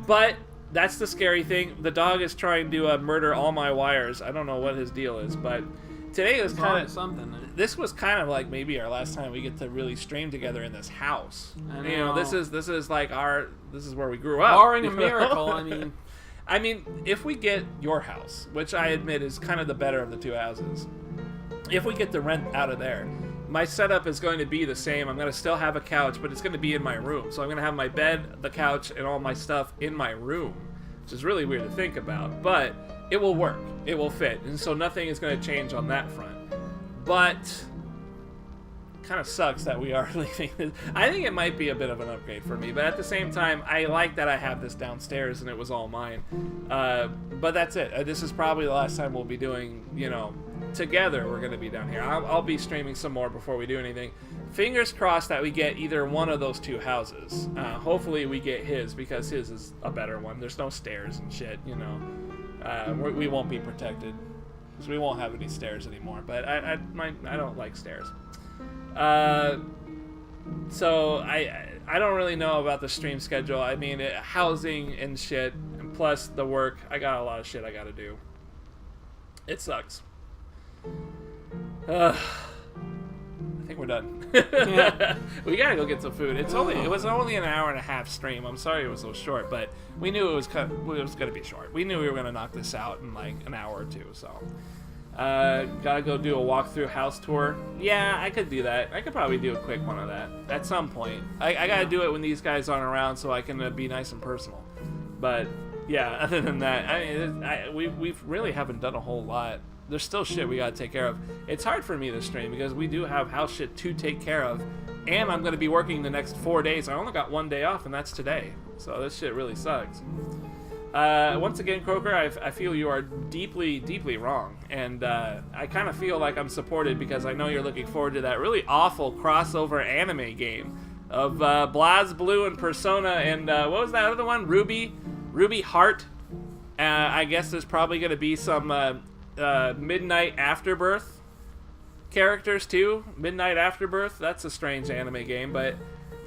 But that's the scary thing. The dog is trying to murder all my wires. I don't know what his deal is, but today was kind of something. This was kind of like maybe our last time we get to really stream together in this house. I know. This is like this is where we grew up. Barring a miracle, I mean, if we get your house, which I admit is kind of the better of the 2 houses, if we get the rent out of there, my setup is going to be the same. I'm going to still have a couch, but it's going to be in my room. So I'm going to have my bed, the couch, and all my stuff in my room, which is really weird to think about, but it will work. It will fit. And so nothing is going to change on that front. But kind of sucks that we are leaving this. I think it might be a bit of an upgrade for me, but at the same time, I like that I have this downstairs and it was all mine. But that's it. This is probably the last time we'll be doing, together we're going to be down here. I'll be streaming some more before we do anything. Fingers crossed that we get either one of those 2 houses. Hopefully we get his, because his is a better one. There's no stairs and shit, we won't be protected. So we won't have any stairs anymore, but I don't like stairs. So I don't really know about the stream schedule. I mean, housing and shit, and plus the work. I got a lot of shit I gotta do. It sucks. I think we're done. Yeah. We gotta go get some food. It was only an hour and a half stream. I'm sorry it was so short, but we knew it was gonna be short. We knew we were gonna knock this out in like an hour or 2. So, gotta go do a walkthrough house tour. Yeah, I could do that. I could probably do a quick one of that at some point. I gotta do it when these guys aren't around so I can be nice and personal. But yeah, other than that, we really haven't done a whole lot there's still shit we gotta take care of. It's hard for me to stream because we do have house shit to take care of, and I'm gonna be working the next 4 days. I only got 1 day off, and that's today. So this shit really sucks. Once again, Croker, I feel you are deeply, deeply wrong, and I kind of feel like I'm supported because I know you're looking forward to that really awful crossover anime game of BlazBlue and Persona, and what was that other one? Ruby Heart. I guess there's probably going to be some Midnight Afterbirth characters too. Midnight Afterbirth. That's a strange anime game, but.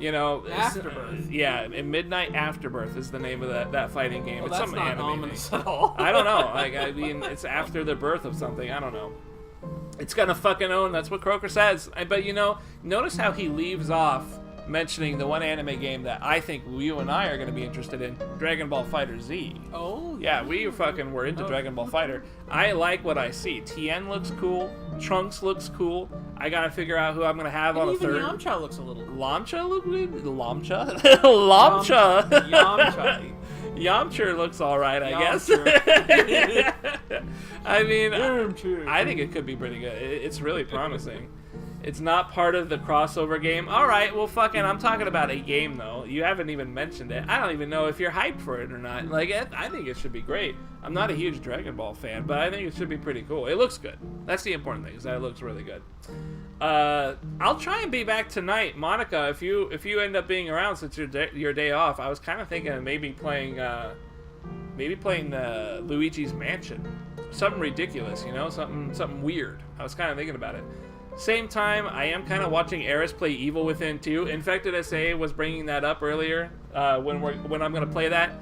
You know, Afterbirth. Yeah, and Midnight Afterbirth is the name of that fighting game. Well, it's that's some not anime ominous name. at all. I don't know. Like, I mean, it's after the birth of something. I don't know. It's gonna fucking own. That's what Croker says. But you know, notice how he leaves off mentioning the one anime game that I think you and I are gonna be interested in, Dragon Ball Fighter Z. Oh. Yeah, we fucking were into Dragon Ball Fighter. I like what I see. Tien looks cool. Trunks looks cool. I gotta figure out who I'm gonna have on a third. Even Yamcha looks a little cool. Lamcha look good? Lamcha? Lamcha! Yamcha. Yamcha looks alright, I guess. I mean, I think it could be pretty good. It's really promising. It's not part of the crossover game. Alright, well fucking, I'm talking about a game though. You haven't even mentioned it. I don't even know if you're hyped for it or not. Like, I think it should be great. I'm not a huge Dragon Ball fan, but I think it should be pretty cool. It looks good. That's the important thing, is that it looks really good. I'll try and be back tonight. Monica, if you end up being around since your day off, I was kind of thinking of maybe playing Luigi's Mansion. Something ridiculous, you know? Something weird. I was kind of thinking about it. Same time, I am kind of watching Eris play Evil Within 2. Infected SA was bringing that up earlier when I'm gonna play that.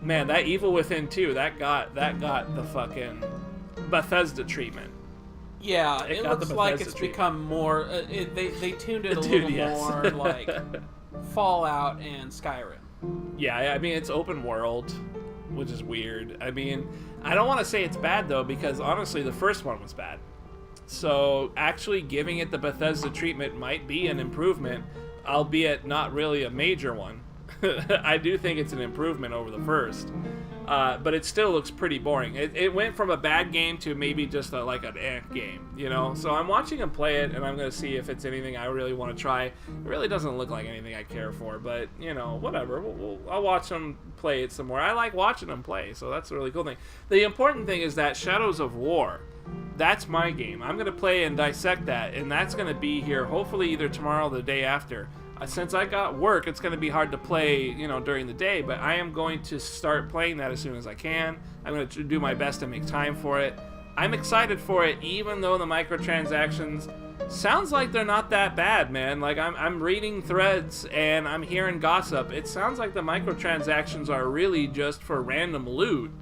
Man, that Evil Within 2, that got the fucking Bethesda treatment. Yeah, it looks like it's become more. They tuned it a little more like Fallout and Skyrim. Yeah, I mean it's open world, which is weird. I mean, I don't want to say it's bad though because honestly, the first one was bad. So actually giving it the Bethesda treatment might be an improvement, albeit not really a major one. I do think it's an improvement over the first, but it still looks pretty boring. It went from a bad game to maybe just like an game, you know? So I'm watching him play it, and I'm going to see if it's anything I really want to try. It really doesn't look like anything I care for, but, you know, whatever. I'll watch him play it some more. I like watching him play, so that's a really cool thing. The important thing is that Shadows of War, that's my game. I'm going to play and dissect that, and that's going to be here hopefully either tomorrow or the day after. Since I got work, it's going to be hard to play, you know, during the day, but I am going to start playing that as soon as I can. I'm going to do my best to make time for it. I'm excited for it, even though the microtransactions sounds like they're not that bad, man. Like, I'm reading threads and I'm hearing gossip. It sounds like the microtransactions are really just for random loot.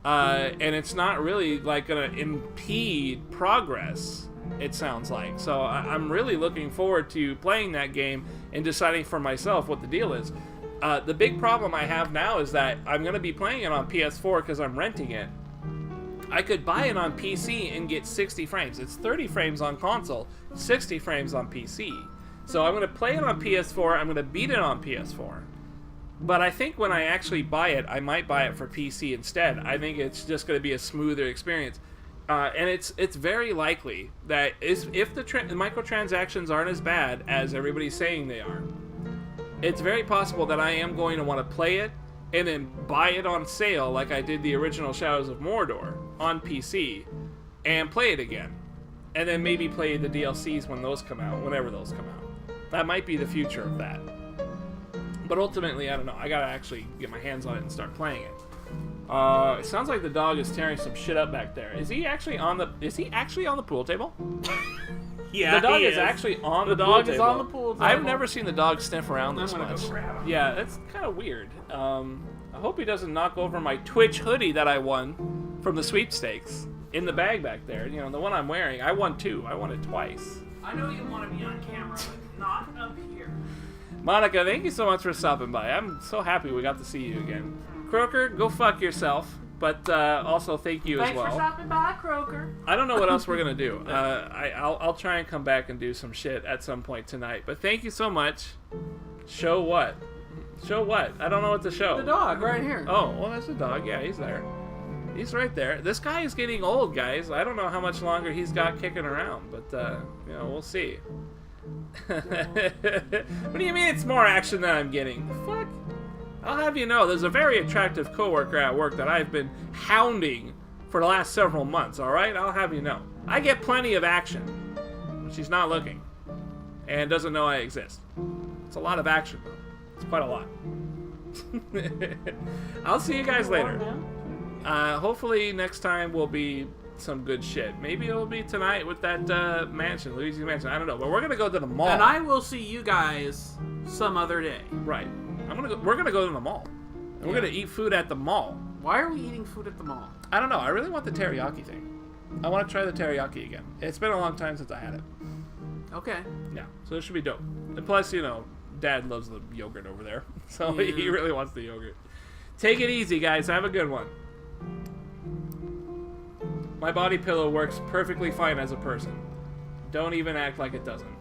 And it's not really, like, going to impede progress, it sounds like. So I'm really looking forward to playing that game and deciding for myself what the deal is. The big problem I have now is that I'm going to be playing it on PS4 because I'm renting it. I could buy it on PC and get 60 frames. It's 30 frames on console, 60 frames on PC. So I'm going to play it on PS4, I'm going to beat it on PS4. But I think when I actually buy it, I might buy it for PC instead. I think it's just going to be a smoother experience. And it's very likely that if the microtransactions aren't as bad as everybody's saying they are, it's very possible that I am going to want to play it and then buy it on sale like I did the original Shadows of Mordor on PC and play it again. And then maybe play the DLCs when those come out, whenever those come out. That might be the future of that. But ultimately, I don't know. I gotta actually get my hands on it and start playing it. It sounds like the dog is tearing some shit up back there. Is he actually on the pool table? Yeah, the dog is actually on the pool table. The dog is on the pool table. I've never seen the dog sniff around this much. Go grab him. Yeah, that's kind of weird. I hope he doesn't knock over my Twitch hoodie that I won from the sweepstakes in the bag back there. You know, the one I'm wearing. I won two. I won it twice. I know you want to be on camera, but not up here. Monica, thank you so much for stopping by. I'm so happy we got to see you again. Croker, go fuck yourself. But also thank you as well. Thanks for stopping by, Croker. I don't know what else we're gonna do. I'll try and come back and do some shit at some point tonight. But thank you so much. Show what? Show what? I don't know what to show. The dog right here. Oh, well, that's the dog. Yeah, he's there. He's right there. This guy is getting old, guys. I don't know how much longer he's got kicking around, but, you know, we'll see. What do you mean it's more action than I'm getting? The fuck? I'll have you know, there's a very attractive coworker at work that I've been hounding for the last several months, alright? I'll have you know. I get plenty of action. She's not looking. And doesn't know I exist. It's a lot of action, though. It's quite a lot. I'll see you guys later. Hopefully next time will be some good shit. Maybe it'll be tonight with that mansion, Luigi's Mansion. I don't know, but we're gonna go to the mall. And I will see you guys some other day. Right. We're gonna go to the mall. And we're gonna eat food at the mall. Why are we eating food at the mall? I don't know. I really want the teriyaki thing. I want to try the teriyaki again. It's been a long time since I had it. Okay. Yeah, so it should be dope. And plus, you know, Dad loves the yogurt over there, so he really wants the yogurt. Take it easy, guys. Have a good one. My body pillow works perfectly fine as a person. Don't even act like it doesn't.